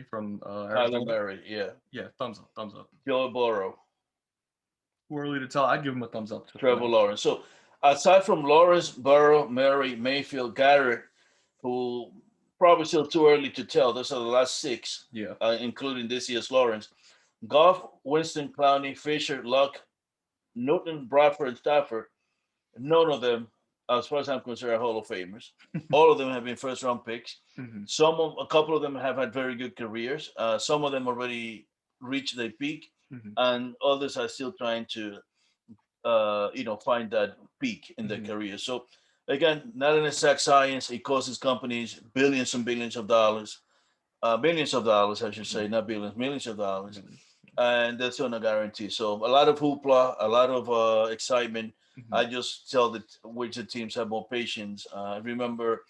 S1: from
S2: Arizona. Kyler Murray, yeah.
S1: Yeah, thumbs up.
S2: Joe Burrow.
S1: Too early to tell. I'd give him a thumbs up.
S2: Trevor Lawrence. So aside from Lawrence, Burrow, Murray, Mayfield, Garrett, who probably still too early to tell. Those are the last 6, including this year's Lawrence. Goff, Winston, Clowney, Fisher, Luck, Newton, Bradford, and Stafford. None of them, as far as I'm concerned, are Hall of Famers. All of them have been first-round picks. A couple of them have had very good careers. Some of them already reached their peak, and others are still trying to, find that peak in their career. So, again, not an exact science. It costs companies billions and billions of dollars. Millions of dollars, I should say, not billions, millions of dollars. And that's not a guarantee. So a lot of hoopla, a lot of excitement. I just tell that which the teams have more patience. Remember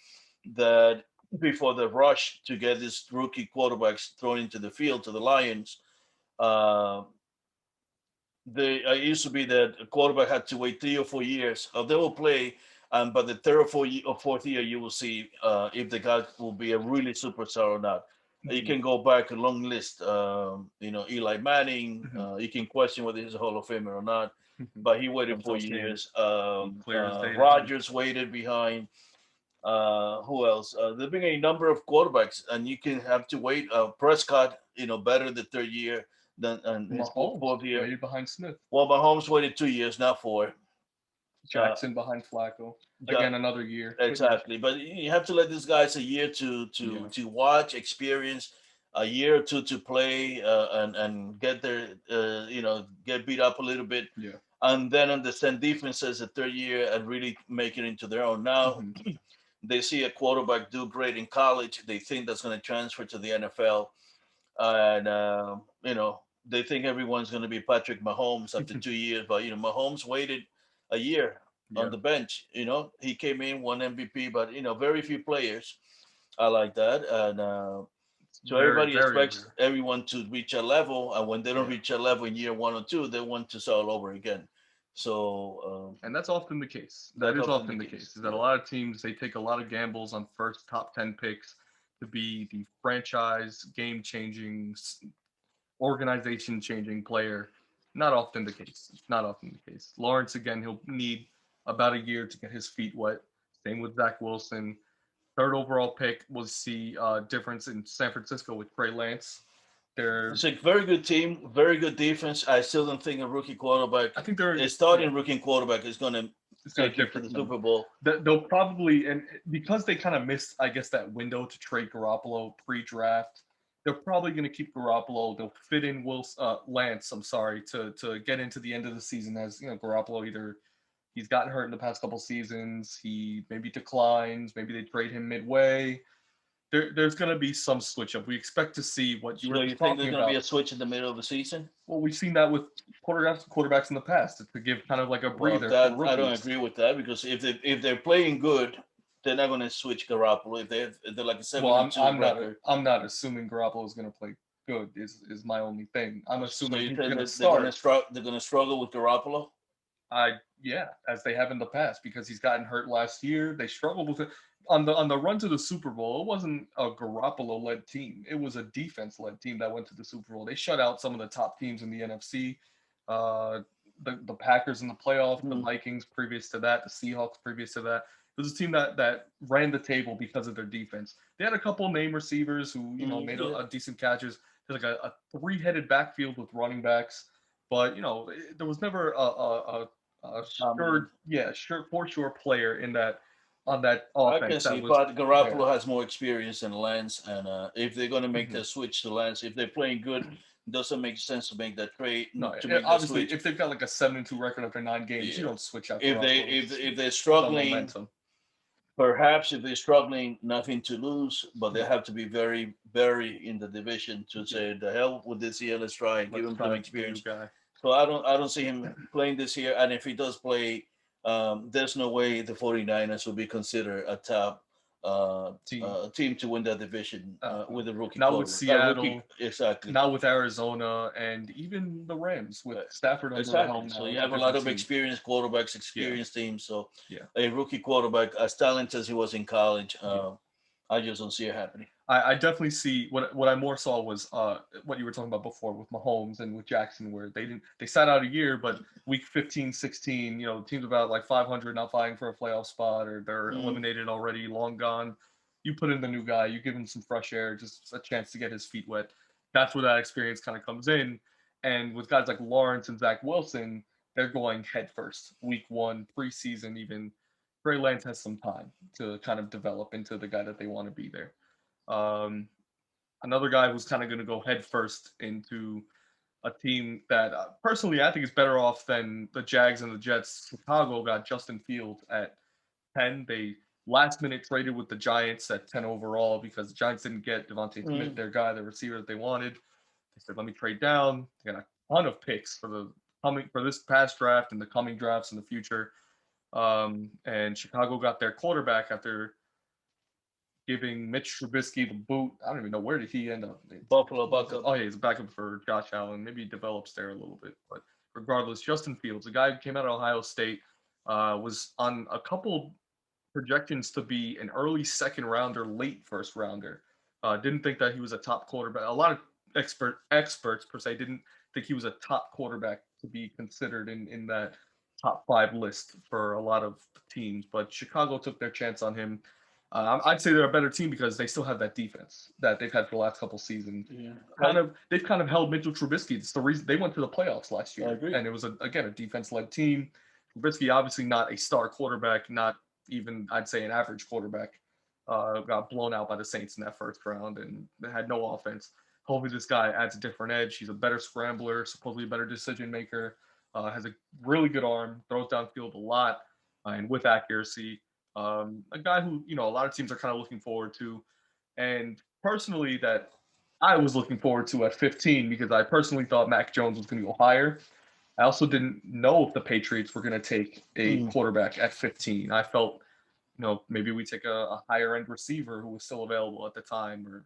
S2: that before the rush to get these rookie quarterbacks thrown into the field to the Lions, it used to be that a quarterback had to wait 3 or 4 years. They will play, and by the third or fourth year, you will see if the guy will be a really superstar or not. You can go back a long list. Eli Manning. You can question whether he's a Hall of Famer or not. But he waited 4 years. Rodgers waited behind. Who else? There've been a number of quarterbacks, and you can have to wait. Prescott, better the third year than his fourth year.
S1: Waited behind Smith.
S2: Well, Mahomes waited 2 years, not 4.
S1: Jackson behind Flacco. Again, another year.
S2: Exactly. But you have to let these guys a year to watch, experience, a year or two to play and get their, get beat up a little bit.
S1: Yeah.
S2: And then understand defenses the third year and really make it into their own. Now, they see a quarterback do great in college. They think that's going to transfer to the NFL. And, they think everyone's going to be Patrick Mahomes after 2 years. But, Mahomes waited a year on the bench. He came in, won MVP, but very few players are like that. And so everybody expects everyone to reach a level, and when they don't reach a level in year 1 or 2, they want to start all over again. So
S1: and that's often the case. That is often the case. Is that a lot of teams, they take a lot of gambles on first top 10 picks to be the franchise game-changing, organization-changing player. Not often the case. Lawrence, again, he'll need about a year to get his feet wet. Same with Zach Wilson. Third overall pick, we'll see difference in San Francisco with Trey Lance.
S2: It's a very good team, very good defense. I still don't think a rookie quarterback.
S1: I think they're
S2: a starting rookie quarterback is going to take it to the Super Bowl.
S1: They'll probably, and because they kind of missed, I guess, that window to trade Garoppolo pre-draft, they're probably going to keep Garoppolo. They'll fit in Lance. To get into the end of the season as Garoppolo either He's gotten hurt in the past couple seasons. He maybe declines. Maybe they trade him midway. There's going to be some switch up. We expect to see what you
S2: So
S1: were
S2: you
S1: just
S2: think there's
S1: talking
S2: going to be
S1: about.
S2: a switch in the middle of the season?
S1: Well, we've seen that with quarterbacks in the past to give kind of like a
S2: Well,
S1: breather for
S2: that I don't
S1: rookies.
S2: agree with that, because if they're playing good, they're not going to switch Garoppolo if they're like a 7-2 record.
S1: I'm not assuming Garoppolo is going to play good. Is my only thing. I'm
S2: So
S1: assuming
S2: you
S1: he's
S2: think
S1: going to
S2: that
S1: start.
S2: they're going to struggle with Garoppolo?
S1: Yeah, as they have in the past, because he's gotten hurt last year. They struggled with it on the run to the Super Bowl. It wasn't a Garoppolo led team. It was a defense led team that went to the Super Bowl. They shut out some of the top teams in the NFC. Uh, the Packers in the playoffs, the Vikings previous to that, the Seahawks previous to that. It was a team that ran the table because of their defense. They had a couple name receivers who made a decent catches. There's like a three-headed backfield with running backs, but there was never a for sure player in that on that
S2: I
S1: offense
S2: can see,
S1: that was
S2: but Garoppolo
S1: there.
S2: has more experience than Lance, and if they're going to make the switch to Lance, if they're playing good, it doesn't make sense to make that trade.
S1: No,
S2: to make
S1: obviously,
S2: that switch.
S1: if they've got like a 7-2 record after 9 games, you don't switch out.
S2: If they're struggling, perhaps if they're struggling, nothing to lose, but they have to be very, very in the division to say the hell with this year. Let's try and give him some experience. So I don't see him playing this year, and if he does play, there's no way the 49ers will be considered a top team to win that division with a rookie.
S1: Not with Seattle,
S2: exactly.
S1: Not with Arizona, and even the Rams with Stafford under the helm now.
S2: So you have a lot of experienced quarterbacks, experienced teams. So a rookie quarterback, as talented as he was in college, I just don't see it happening.
S1: I definitely see what I more saw was what you were talking about before with Mahomes and with Jackson, where they sat out a year, but week 15, 16, the team's about like 500, not vying for a playoff spot, or they're eliminated already, long gone. You put in the new guy, you give him some fresh air, just a chance to get his feet wet. That's where that experience kind of comes in. And with guys like Lawrence and Zach Wilson, they're going head first. Week 1, preseason, even Trey Lance has some time to kind of develop into the guy that they want to be there. Another guy who's kind of going to go head first into a team that personally I think is better off than the Jags and the Jets. Chicago got Justin Fields at 10. They last minute traded with the Giants at 10 overall because the Giants didn't get Devontae Smith, their guy, the receiver that they wanted. They said, let me trade down. They got a ton of picks for this past draft and the coming drafts in the future. And Chicago got their quarterback after giving Mitch Trubisky the boot. I don't even know, where did he end up?
S2: Buffalo backup.
S1: Oh yeah, he's a backup for Josh Allen. Maybe he develops there a little bit, but regardless, Justin Fields, a guy who came out of Ohio State, was on a couple projections to be an early second rounder, late first rounder. Didn't think that he was a top quarterback. A lot of experts per se didn't think he was a top quarterback to be considered in that top 5 list for a lot of teams, but Chicago took their chance on him. I'd say they're a better team because they still have that defense that they've had for the last couple seasons. They've kind of held Mitchell Trubisky. It's the reason they went to the playoffs last year, and it was a defense-led team. Trubisky, obviously not a star quarterback, not even I'd say an average quarterback. Got blown out by the Saints in that first round and had no offense. Hopefully, this guy adds a different edge. He's a better scrambler, supposedly a better decision maker. Has a really good arm, throws downfield a lot, and with accuracy. A guy who a lot of teams are kind of looking forward to, and personally that I was looking forward to at 15 because I personally thought Mac Jones was going to go higher. I also didn't know if the Patriots were going to take a quarterback at 15. I felt maybe we take a higher end receiver who was still available at the time, or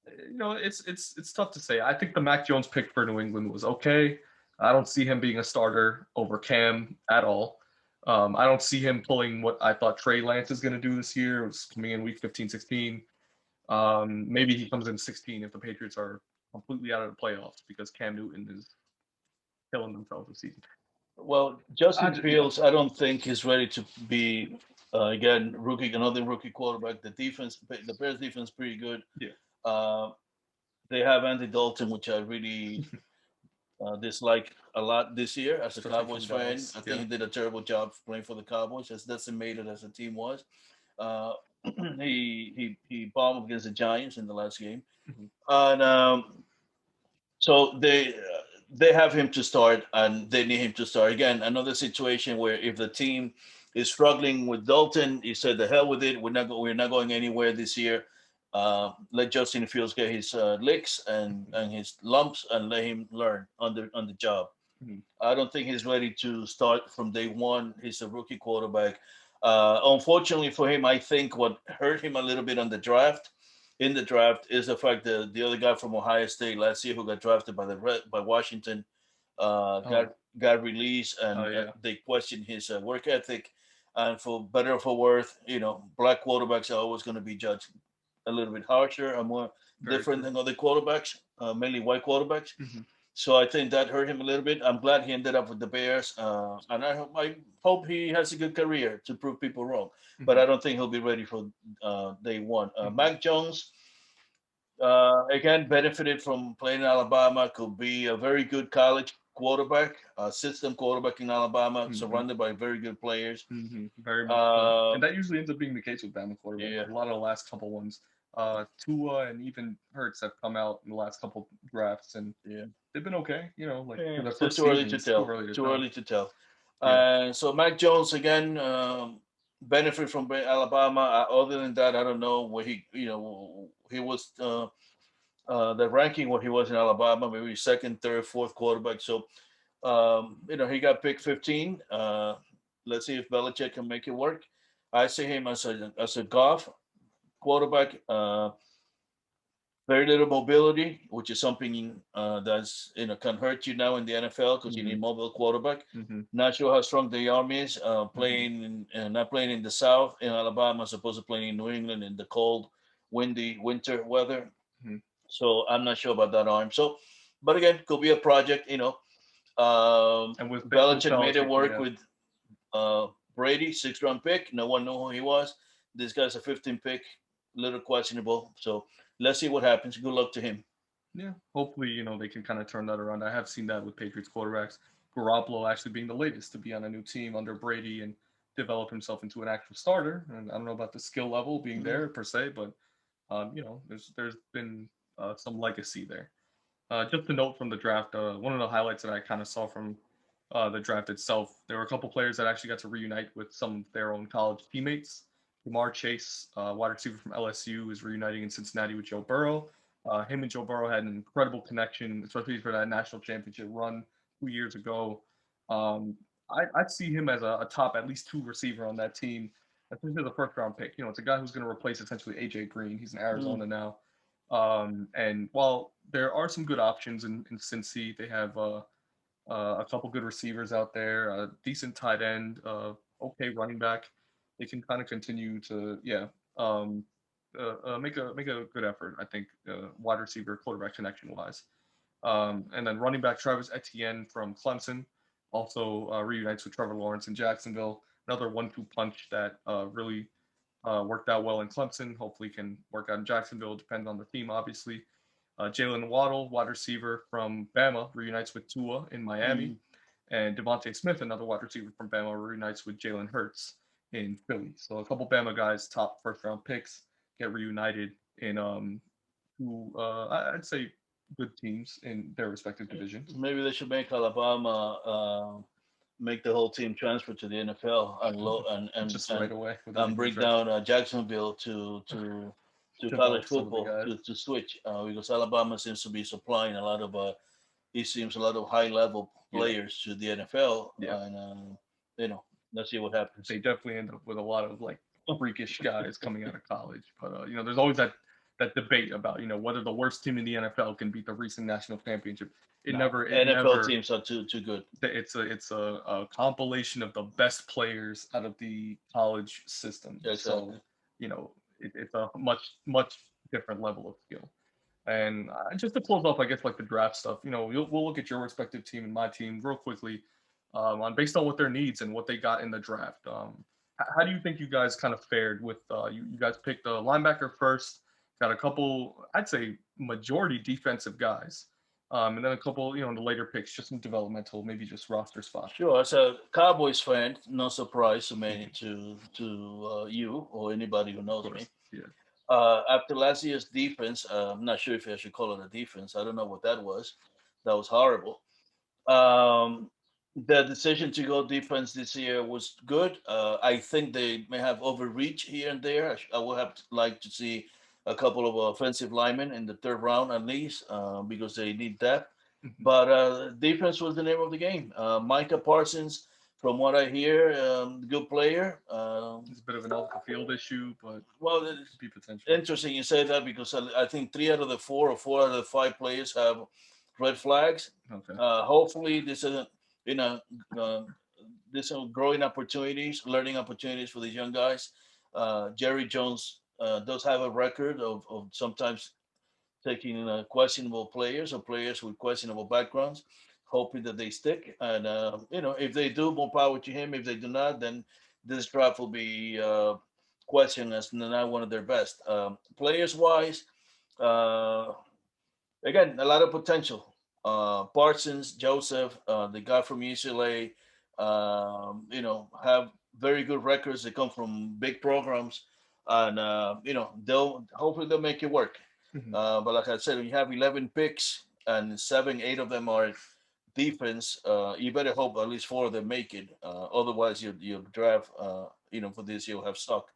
S1: it's tough to say. I think the Mac Jones pick for New England was okay. I don't see him being a starter over Cam at all. I don't see him pulling what I thought Trey Lance is going to do this year. It was coming in week 15, 16. Maybe he comes in 16 if the Patriots are completely out of the playoffs because Cam Newton is killing themselves this season.
S2: Well, Justin Fields, I don't think is ready to be another rookie quarterback. The Bears defense, pretty good.
S1: Yeah.
S2: They have Andy Dalton, which I really dislike a lot this year as a Cowboys fan. I think he did a terrible job playing for the Cowboys, as decimated as the team was. He bombed against the Giants in the last game, and so they have him to start, and they need him to start. Again, another situation where if the team is struggling with Dalton, he said, "The hell with it. We're not going anywhere this year. Let Justin Fields get his licks and his lumps, and let him learn on the job."
S1: Mhm.
S2: I don't think he's ready to start from day one. He's a rookie quarterback. Unfortunately for him, I think what hurt him a little bit on the draft, in the draft, is the fact that the other guy from Ohio State last year who got drafted by Washington
S1: Oh,
S2: got released,
S1: oh
S2: and
S1: yeah.
S2: they questioned his work ethic. And for better or for worse, black quarterbacks are always going to be judged a little bit harsher and more
S1: Very
S2: different
S1: true.
S2: than other quarterbacks, mainly white quarterbacks.
S1: Hmm.
S2: So I think that hurt him a little bit. I'm glad he ended up with the Bears, and I hope he has a good career to prove people wrong. But
S1: Hmm.
S2: I don't think he'll be ready for day one.
S1: Hmm.
S2: Mac Jones, again, benefited from playing in Alabama. Could be a very good college quarterback, system quarterback in Alabama,
S1: Hmm.
S2: surrounded by very good players.
S1: Very much so.
S2: Uh,
S1: And that usually ends up being the case with Bama quarterbacks.
S2: yeah,
S1: A lot of the last couple ones, Tua and even Hurts have come out in the last couple drafts, and
S2: yeah.
S1: they've been okay. Like for their
S2: Still
S1: first
S2: too early to
S1: seasons, too
S2: tell.
S1: early to
S2: Too
S1: tell.
S2: early to tell.
S1: Yeah.
S2: So Mac Jones again, benefit from Alabama. Other than that, I don't know where he was the ranking where he was in Alabama, maybe second, third, fourth quarterback. So he got picked 15. Let's see if Belichick can make it work. I see him as a golf quarterback. Very little mobility, which is something that's can hurt you now in the NFL because you need
S1: Hmm.
S2: mobile quarterback.
S1: Hmm.
S2: Not sure how strong the arm is.
S1: Hmm.
S2: Not playing in the South in Alabama, as opposed to playing in New England in the cold, windy winter weather.
S1: Hmm.
S2: So I'm not sure about that arm. So, but again, could be a project.
S1: And with
S2: Belichick made it
S1: Belichick,
S2: work
S1: yeah,
S2: with uh, Brady, 6th round pick. No one knew who he was. This guy's a 15 pick, little questionable. So let's see what happens. Good luck to him.
S1: yeah. Hopefully, they can kind of turn that around. I have seen that with Patriots quarterbacks. Garoppolo actually being the latest to be on a new team under Brady and develop himself into an actual starter. And I don't know about the skill level being
S2: Mhm.
S1: there per se, but there's been some legacy there. Just a note from the draft, one of the highlights that I kind of saw from the draft itself, there were a couple players that actually got to reunite with some of their own college teammates. Jamar Chase, wide receiver from LSU, is reuniting in Cincinnati with Joe Burrow. Him and Joe Burrow had an incredible connection, especially for that national championship run 2 years ago. Um, I'd see him as a top at least two receiver on that team, especially the first round pick. It's a guy who's going to replace essentially AJ Green. He's in
S2: Mm.
S1: Arizona now. And while there are some good options in Cincy, they have a couple good receivers out there, a decent tight end, okay running back. They can kind of continue to, yeah, um, make a good effort. I think wide receiver quarterback connection wise. And then running back Travis Etienne from Clemson also reunites with Trevor Lawrence in Jacksonville. Another 1-2 punch that really worked out well in Clemson. Hopefully, can work out in Jacksonville. Depends on the team, obviously. Jalen Waddle, wide receiver from Bama, reunites with Tua in Miami.
S2: Mm.
S1: And Devontae Smith, another wide receiver from Bama, reunites with Jalen Hurts in Philly. So a couple Bama guys, top first round picks, get reunited in two, I'd say, good teams in their respective divisions.
S2: Maybe they should make Alabama make the whole team transfer to the NFL and
S1: Just right away without
S2: and
S1: even
S2: bring
S1: addressing
S2: down Jacksonville to college
S1: develop some of the
S2: football
S1: guys.
S2: to switch because Alabama seems to be supplying a lot of it seems a lot of high level
S1: Yeah,
S2: players to the NFL
S1: yeah.
S2: and let's see what happens.
S1: They definitely end up with a lot of like freakish guys coming out of college. But there's always that debate about whether the worst team in the NFL can beat the recent national championship. It
S2: No,
S1: never it
S2: NFL
S1: never
S2: teams are too good.
S1: it's a compilation of the best players out of the college system. So
S2: Exactly.
S1: it's a much different level of skill. And just to close off, I guess like the draft stuff. We'll look at your respective team and my team real quickly, on based on what their needs and what they got in the draft. How do you think you guys kind of fared with you guys picked a linebacker first, got a couple, I'd say majority defensive guys, and then a couple, in the later picks, just some developmental, maybe just roster spots.
S2: Sure. As a Cowboys fan, no surprise to me
S1: Mhm.
S2: to you or anybody who
S1: Of
S2: knows me.
S1: course, yeah.
S2: After last year's defense, I'm not sure if I should call it a defense. I don't know what that was. That was horrible. The decision to go defense this year was good. I think they may have overreached here and there. I would have like to see a couple of offensive linemen in the third round at least because they need depth. But defense was the name of the game. Micah Parsons, from what I hear, good player.
S1: It's a bit of an off the field issue, but
S2: Well,
S1: could be potential.
S2: interesting you say that because I think 3 out of the 4 or 4 out of the 5 players have red flags.
S1: Okay.
S2: Hopefully, this isn't you know uh, this are growing opportunities, learning opportunities for these young guys. Jerry Jones does have a record of sometimes taking questionable players or players with questionable backgrounds, hoping that they stick. And if they do, more power to him. If they do not, then this draft will be questioned as not one of their best. Players wise, uh, again, a lot of potential. Parsons, Joseph, the guy from UCLA, have very good records. They come from big programs, and they'll make it work. But like I said, when you have 11 picks and 7, 8 of them are defense, you better hope at least 4 of them make it. Otherwise, your draft, for this year will have stuck.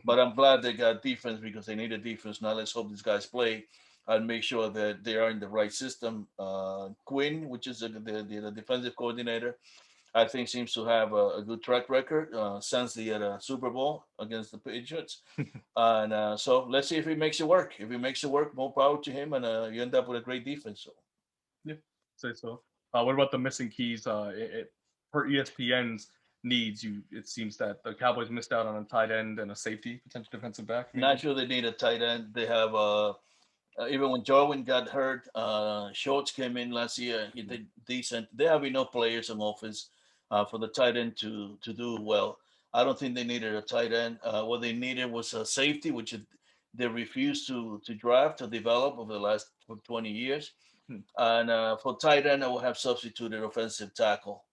S2: But I'm glad they got defense because they need a defense. Now let's hope these guys play and make sure that they are in the right system. Quinn, which is the defensive coordinator, I think seems to have a good track record since the Super Bowl against the Patriots. And so let's see if he makes it work. If he makes it work, more power to him, and you end up with a great defense. So.
S1: Yeah, say so. What about the missing keys? Per ESPN's needs, it seems that the Cowboys missed out on a tight end and a safety, potential defensive back. Maybe?
S2: Not sure they need a tight end. They have even when Jarwin got hurt, Schultz came in last year. He did decent. They have enough players on offense for the tight end to do well. I don't think they needed a tight end. What they needed was a safety, which they refused to draft or develop over the last 20 years. And for tight end, I will have substituted offensive tackle,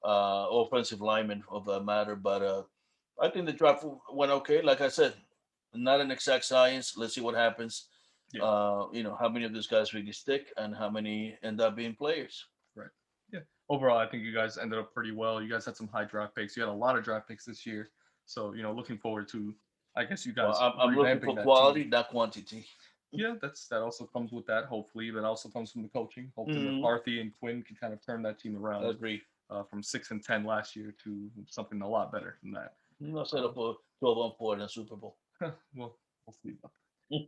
S2: offensive lineman of that matter. But I think the draft went okay. Like I said, not an exact science. Let's see what happens. Yeah. How many of those guys really stick and how many end up being players.
S1: Right. Yeah. Overall, I think you guys ended up pretty well. You guys had some high draft picks. You had a lot of draft picks this year. So, looking forward to, I guess you guys.
S2: Well, I'm looking for quality, not quantity.
S1: Yeah, that also comes with that. Hopefully, that also comes from the coaching. Hopefully, McCarthy and Quinn can kind of turn that team around.
S2: I agree.
S1: From 6-10 last year to something a lot better than that.
S2: No set up for 12-4 in the Super Bowl.
S1: Well, we'll see about that.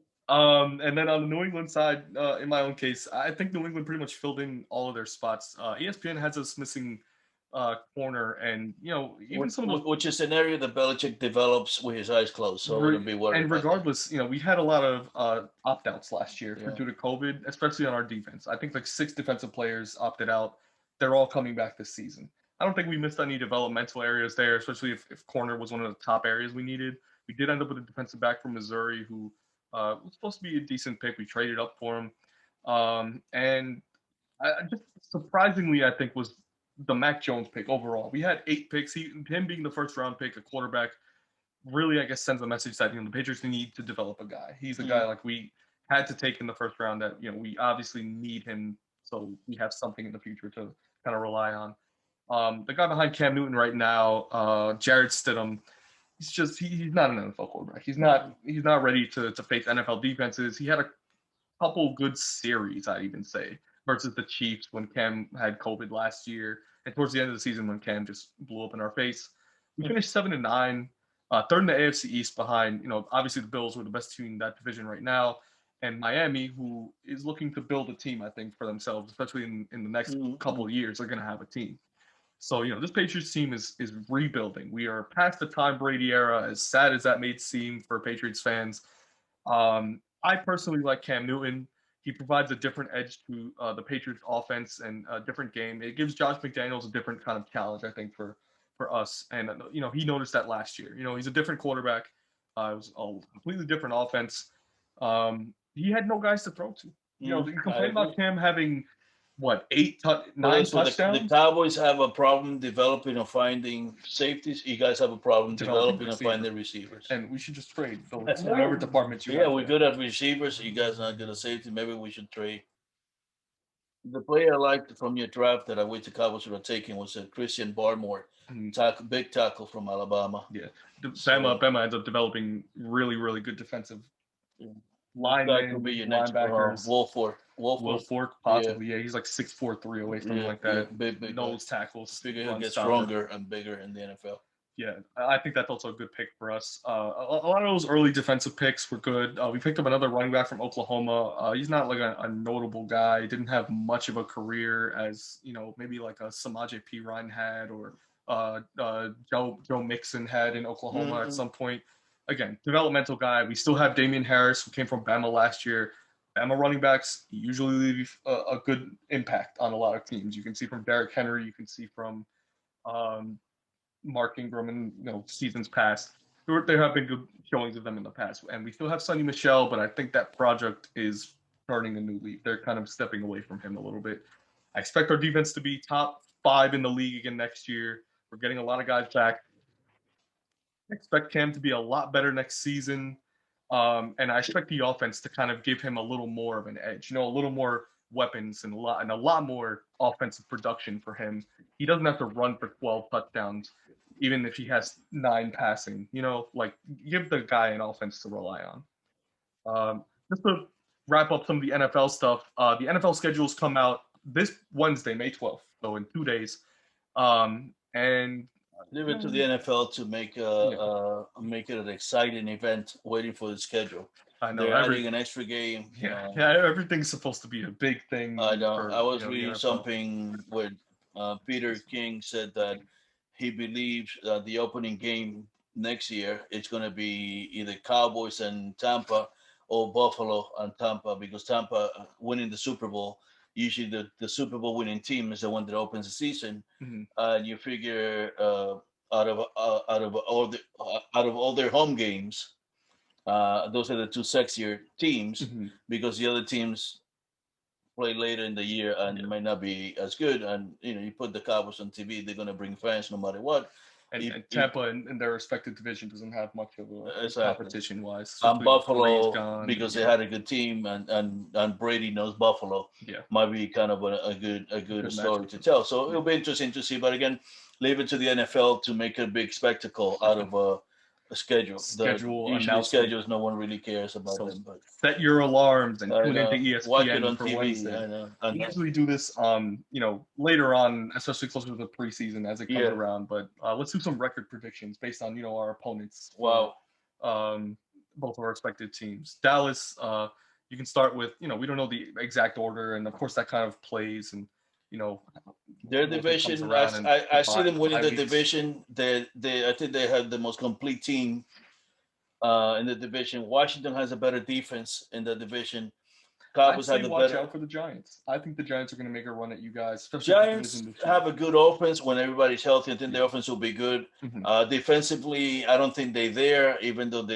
S1: And then on the New England side, in my own case, I think New England pretty much filled in all of their spots. ESPN has us missing corner, and even some of
S2: which is an area that Belichick develops with his eyes closed, so wouldn't be worried.
S1: And regardless, we had a lot of opt-outs last year due to COVID, especially on our defense. I think like 6 defensive players opted out. They're all coming back this season. I don't think we missed any developmental areas there, especially if corner was one of the top areas we needed. We did end up with a defensive back from Missouri who was supposed to be a decent pick. We traded up for him. And I just surprisingly, I think, was the Mac Jones pick overall. We had 8 picks. Him being the first round pick, a quarterback, really, I guess, sends a message that the Patriots need to develop a guy. He's a guy like we had to take in the first round that we obviously need him so we have something in the future to kind of rely on. The guy behind Cam Newton right now, Jarrett Stidham, he's not an NFL quarterback. He's not ready to face NFL defenses. He had a couple good series, I'd even say, versus the Chiefs when Cam had COVID last year, and towards the end of the season when Cam just blew up in our face. We finished 7-9, third in the AFC East behind, obviously the Bills were the best team in that division right now, and Miami, who is looking to build a team, I think, for themselves, especially in the next couple of years, they're going to have a team. So, this Patriots team is rebuilding. We are past the Tom Brady era, as sad as that may seem for Patriots fans. I personally like Cam Newton. He provides a different edge to the Patriots offense and a different game. It gives Josh McDaniels a different kind of challenge, I think, for us. And, he noticed that last year. He's a different quarterback. It was a completely different offense. He had no guys to throw to. You complain about Cam having – 9 touchdowns?
S2: The Cowboys have a problem developing or finding safeties. You guys have a problem developing and finding receivers.
S1: And we should just trade whatever department you
S2: we're good at receivers. You guys are not good at safety. Maybe we should trade. The player I liked from your draft that I went to Cowboys were taking was Christian Barmore,
S1: Mhm.
S2: big tackle from Alabama.
S1: Yeah,
S2: So
S1: Bama ends up developing really, really good defensive
S2: yeah, this guy could be
S1: linemen,
S2: your next
S1: linebackers.
S2: Wolford.
S1: Will
S2: Wolford,
S1: Fork,
S2: yeah,
S1: possibly. Yeah, he's like 6'4", 308, something
S2: yeah,
S1: like
S2: yeah,
S1: that.
S2: big guy.
S1: Nose tackles,
S2: Figure he'll
S1: run
S2: get
S1: stopper.
S2: stronger and bigger in the NFL.
S1: Yeah, I think that's also a good pick for us. A lot of those early defensive picks were good. We picked up another running back from Oklahoma. He's not like a notable guy. He didn't have much of a career as, maybe like a Samaje P. Ryan had, or Joe Mixon had in Oklahoma at
S2: Mm-hmm.
S1: some point. Again, developmental guy. We still have Damian Harris, who came from Bama last year. Bama running backs usually leave a good impact on a lot of teams. You can see from Derrick Henry. You can see from um, Mark Ingram and seasons past. There have been good showings of them in the past, and we still have Sonny Michel, but I think that project is starting a new leaf. They're kind of stepping away from him a little bit. I expect our defense to be top 5 in the league again next year. We're getting a lot of guys back. I expect Cam to be a lot better next season, and I expect the offense to kind of give him a little more of an edge. A little more weapons and a lot more offensive production for him. He doesn't have to run for 12 touchdowns, even if he has 9 passing. Like give the guy an offense to rely on. Just to wrap up some of the NFL stuff, the NFL schedules come out this Wednesday, May 12th, so in 2 days. And
S2: Leave it to the NFL to
S1: yeah,
S2: make it an exciting event, waiting for the schedule.
S1: I know
S2: They're adding an extra game.
S1: yeah, everything's supposed to be a big
S2: I
S1: thing
S2: know.
S1: for
S2: I was
S1: the
S2: reading
S1: NFL.
S2: something where Peter King said that he believes that the opening game next year it's going to be either Cowboys and Tampa or Buffalo and Tampa, because Tampa winning the Super Bowl, usually the Super Bowl winning team is the one that opens the season.
S1: Mhm.
S2: And you figure out of all their home games, those are the two sexier teams,
S1: Mhm.
S2: because the other teams play later in the year and
S1: Yeah,
S2: might not be as good. And you put the Cowboys on TV, they're gonna bring fans no matter what.
S1: and
S2: If
S1: Tampa in their respective division doesn't have much of a
S2: exactly.
S1: competition wise,
S2: And
S1: especially with Brady's
S2: Buffalo,
S1: gone.
S2: because they
S1: Yeah,
S2: had a good team, and Brady knows Buffalo,
S1: yeah,
S2: might be kind of a good
S1: good
S2: story
S1: matchup
S2: to
S1: for them.
S2: tell. So
S1: Yeah,
S2: it'll be interesting to see. But again, leave it to the NFL to make a big spectacle out of a schedule. The
S1: schedule
S2: usually
S1: announcement.
S2: schedules, no one really cares about
S1: So
S2: them. But
S1: set your alarms and
S2: I
S1: tune into
S2: know, watch it
S1: ESPN
S2: on
S1: for
S2: TV.
S1: Wednesday.
S2: I know,
S1: We
S2: and
S1: usually do this, later on, especially closer to the preseason as it comes
S2: yeah,
S1: around. But let's do some record predictions based on our opponents for
S2: wow.
S1: um, both of our expected teams. Dallas, you can start with, we don't know the exact order, and of course that kind of plays, and you know
S2: Their
S1: Wednesday comes
S2: division, I,
S1: around and
S2: I,
S1: the
S2: I see them winning
S1: bye
S2: the
S1: weeks.
S2: division. I think they have the most complete team in the division. Washington has a better defense in the division.
S1: I'd
S2: Cowboys have
S1: say
S2: the
S1: watch
S2: better.
S1: out for the Giants. I think the Giants are going to make a run at you guys, especially with the division
S2: Giants
S1: this year.
S2: have a good offense when everybody's healthy. I think
S1: Yeah.
S2: the offense will be good.
S1: Hmm.
S2: Defensively, I don't think they're there, even though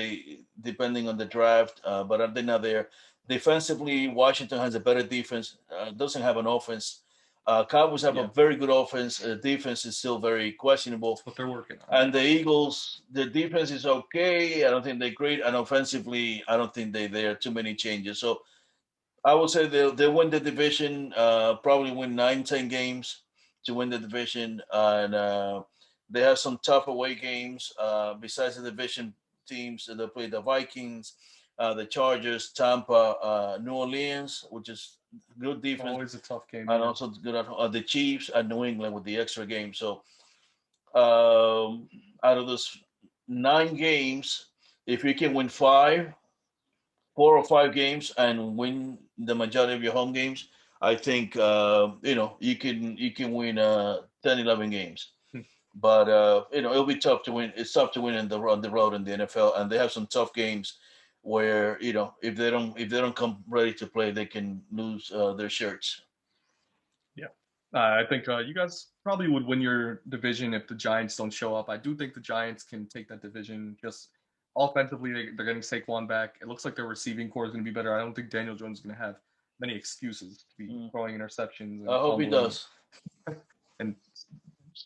S2: depending on the draft, but they're not there. Defensively, Washington has a better defense, doesn't have an offense. Cowboys have a
S1: Yeah,
S2: very good offense. Defense is still very questionable.
S1: that's what they're working on.
S2: And the Eagles, the defense is okay. I don't think they're great. And offensively, I don't think they're there. Too many changes. So I would say they'll win the division, probably win 9, 10 games to win the division. And they have some tough away games. Besides the division teams, they'll play the Vikings, the Chargers, Tampa, New Orleans, which is good defense,
S1: Always a tough game.
S2: and
S1: Yeah.
S2: also good at the Chiefs and New England with the extra game. So out of those 9 games, if you can win 4 or 5 games and win the majority of your home games, I think you can win 10, 11 games. But it'll be tough to win. It's tough to win on the road in the NFL, and they have some tough games where if they don't come ready to play, they can lose their shirts.
S1: Yeah. I think you guys probably would win your division if the Giants don't show up. I do think the Giants can take that division. Just offensively, they're getting Saquon back. It looks like their receiving core is going to be better. I don't think Daniel Jones is going to have many excuses to be
S2: Mm.
S1: throwing interceptions
S2: I
S1: and
S2: hope he
S1: fumbling
S2: does.
S1: and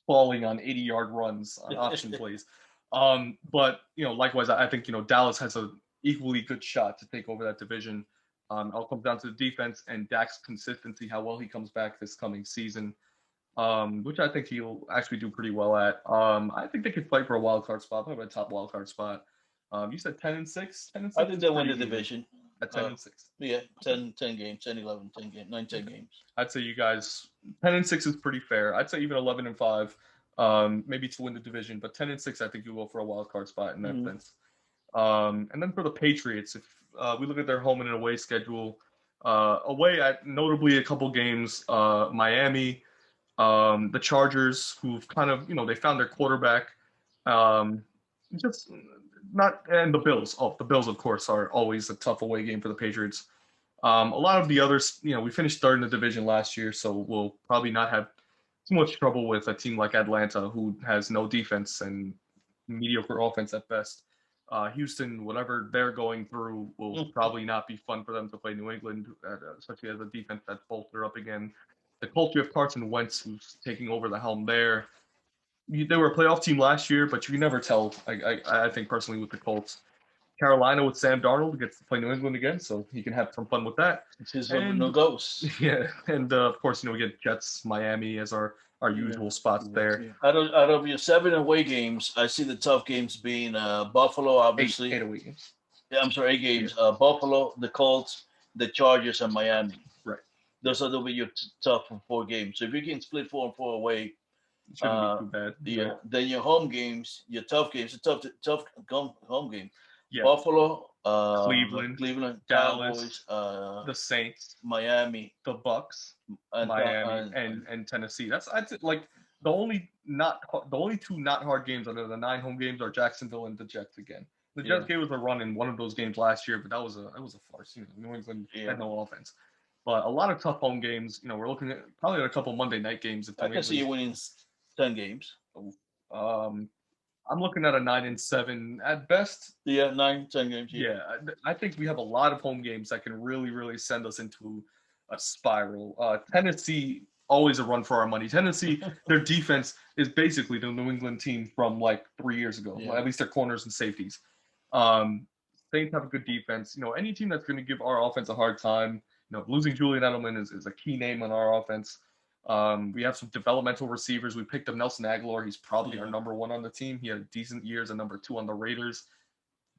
S1: falling on 80-yard runs on option plays. But likewise, I think Dallas has a equally good shot to take over that division. All comes down to the defense and Dak's consistency, how well he comes back this coming season, which I think he'll actually do pretty well at. I think they could fight for a wild card spot, probably a top wild card spot. You said 10-6? 10-6
S2: I think
S1: is
S2: they win
S1: pretty
S2: the
S1: even
S2: division.
S1: at 10-6.
S2: Yeah, 10 games, 10, 11, 10 games, 9, 10 games.
S1: I'd say you guys 10-6 is pretty fair. I'd say even 11-5, maybe to win the division, but 10-6, I think you go for a wild card spot in that sense. And then for the Patriots, if we look at their home and away schedule, away at notably a couple games, Miami, the Chargers, who've kind of, they found their quarterback. Just not, and the Bills. Oh, the Bills, of course, are always a tough away game for the Patriots. A lot of the others, we finished third in the division last year, so we'll probably not have too much trouble with a team like Atlanta, who has no defense and mediocre offense at best. Houston, whatever they're going through, will probably not be fun for them to play New England, especially as a defense that's bolstered up again. The culture of Carson Wentz, who's taking over the helm there. They were a playoff team last year, but you can never tell, I think, personally, with the Colts. Carolina with Sam Darnold gets to play New England again, so he can have some fun with that.
S2: It's his no ghost.
S1: Yeah, and of course, we get Jets, Miami as our usual spots there.
S2: Out of your 7 away games, I see the tough games being Buffalo, obviously.
S1: 8 away games.
S2: Yeah, I'm sorry, 8 games. Yeah. Buffalo, the Colts, the Chargers, and Miami.
S1: Right.
S2: Those are be your tough 4 games. So if you can split 4 and 4 away,
S1: it shouldn't be too bad.
S2: Yeah. Then your home games, your tough games, a tough home game.
S1: Yeah.
S2: Buffalo,
S1: Cleveland,
S2: Dallas,
S1: Cowboys, the Saints,
S2: Miami,
S1: the Bucks, Miami, and Tennessee. I'd say, like the only 2 not hard games under the 9 home games are Jacksonville and the Jets again. The Jets gave us a run in one of those games last year, but that was a farce. New England had no offense. But a lot of tough home games. We're looking at probably a couple Monday night games.
S2: I can see you winning 10 games.
S1: I'm looking at a 9-7 at best.
S2: Yeah, 9, 10 games.
S1: Yeah, I think we have a lot of home games that can really, really send us into a spiral. Tennessee, always a run for our money. Tennessee, their defense is basically the New England team from like 3 years ago. Yeah. At least their corners and safeties. Saints have a good defense. Any team that's going to give our offense a hard time. Losing Julian Edelman is a key name on our offense. We have some developmental receivers. We picked up Nelson Aguilar. He's probably our number 1 on the team. He had decent years and number 2 on the Raiders.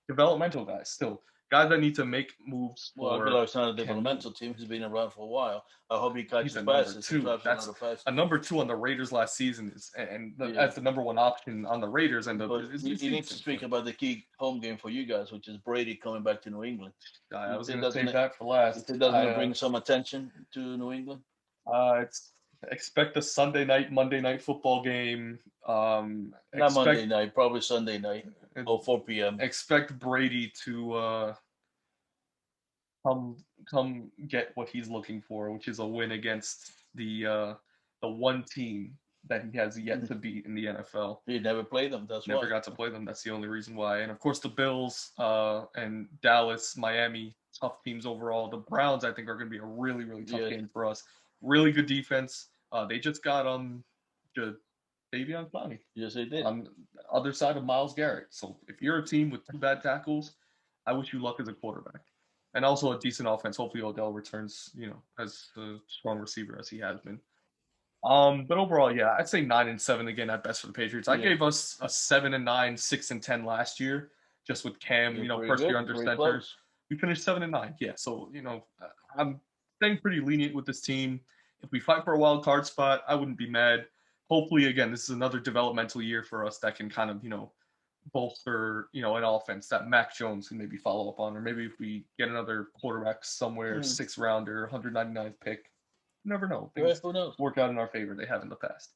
S1: Developmental guys, still. Guys that need to make moves.
S2: Well, Aguilar's not a developmental team. He's been around for a while. I hope he catches passes.
S1: That's a number 2 on the Raiders last season, that's the number 1 option on the Raiders. And
S2: you need to speak about the key home game for you guys, which is Brady coming back to New England.
S1: I was going to save that for last.
S2: It doesn't bring some attention to New England.
S1: Expect a Monday night football game.
S2: Not Monday night, probably Sunday night or 4 p.m.
S1: Expect Brady to come get what he's looking for, which is a win against the one team that he has yet to beat in the NFL.
S2: He never played them.
S1: Never got to play them. That's the only reason why. And of course, the Bills and Dallas, Miami, tough teams overall. The Browns, I think, are going to be a really, really tough game for us. Really good defense. They just got Davion Clowney.
S2: Yes, they did.
S1: On the other side of Myles Garrett. So if you're a team with 2 bad tackles, I wish you luck as a quarterback. And also a decent offense. Hopefully Odell returns, as a strong receiver as he has been. But overall, yeah, I'd say 9-7 again at best for the Patriots. I gave us a 7-9, 6-10 last year, just with Cam, first year under center. We finished 7-9. Yeah, so I'm staying pretty lenient with this team. If we fight for a wild card spot, I wouldn't be mad. Hopefully, again, this is another developmental year for us that can kind of, bolster, an offense that Mac Jones can maybe follow up on, or maybe if we get another quarterback somewhere, 6th rounder, 199th pick, you never know. Things work out in our favor. They have in the past.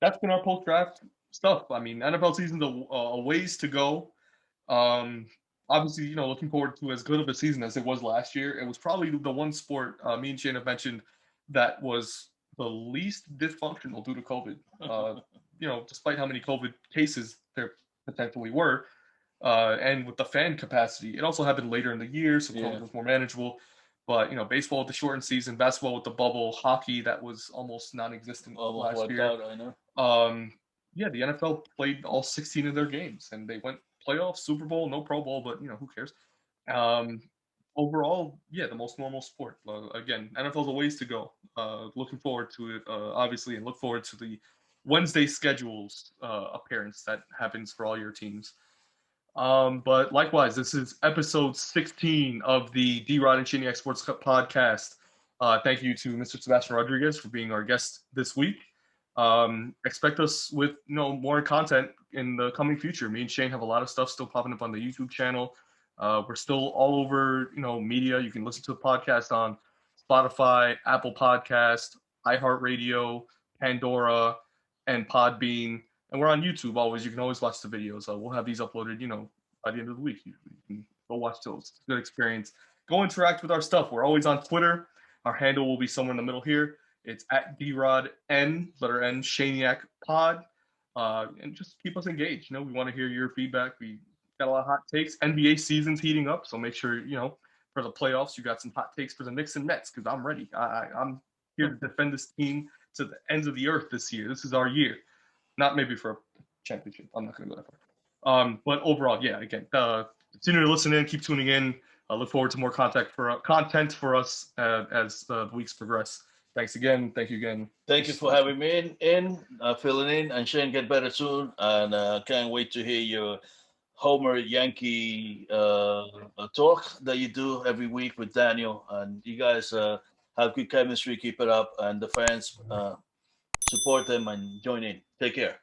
S1: That's been our post-draft stuff. I mean, NFL season's a ways to go. Obviously, looking forward to as good of a season as it was last year. It was probably the one sport me and Shane have mentioned that was the least dysfunctional due to COVID. Despite how many COVID cases there potentially were, and with the fan capacity, it also happened later in the year, so COVID was more manageable. But baseball with the shortened season, basketball with the bubble, hockey that was almost non-existent last year.
S2: I know.
S1: The NFL played all 16 of their games, and they went playoffs, Super Bowl, no Pro Bowl, but who cares? overall, yeah, the most normal sport. Again, NFL's a ways to go. Looking forward to it, obviously, and look forward to the Wednesday schedules appearance that happens for all your teams. But likewise, this is episode 16 of the DROD and Shaniac Sports Cup podcast. Thank you to Mr. Sebastian Rodriguez for being our guest this week. Expect us with more content in the coming future. Me and Shane have a lot of stuff still popping up on the YouTube channel. We're still all over media. You can listen to the podcast on Spotify, Apple Podcast, iHeartRadio, Pandora, and Podbean. And we're on YouTube always. You can always watch the videos. We'll have these uploaded, by the end of the week. You can go watch those. It's a good experience. Go interact with our stuff. We're always on Twitter. Our handle will be somewhere in the middle here. It's at DROD, letter N, Shaniac Pod. And just keep us engaged. We want to hear your feedback. We got a lot of hot takes. NBA season's heating up, so make sure, for the playoffs, you got some hot takes for the Knicks and Nets, because I'm ready. I'm here to defend this team to the ends of the earth this year. This is our year. Not maybe for a championship. I'm not going to go that far. But overall, yeah, again, continue to listen in, keep tuning in. I look forward to more content for us as the weeks progress. Thanks again. Thank you again.
S2: Thank you for having me filling in, and Shane, get better soon. And can't wait to hear your Homer Yankee talk that you do every week with Daniel. And you guys have good chemistry. Keep it up, and the fans support them and join in. Take care.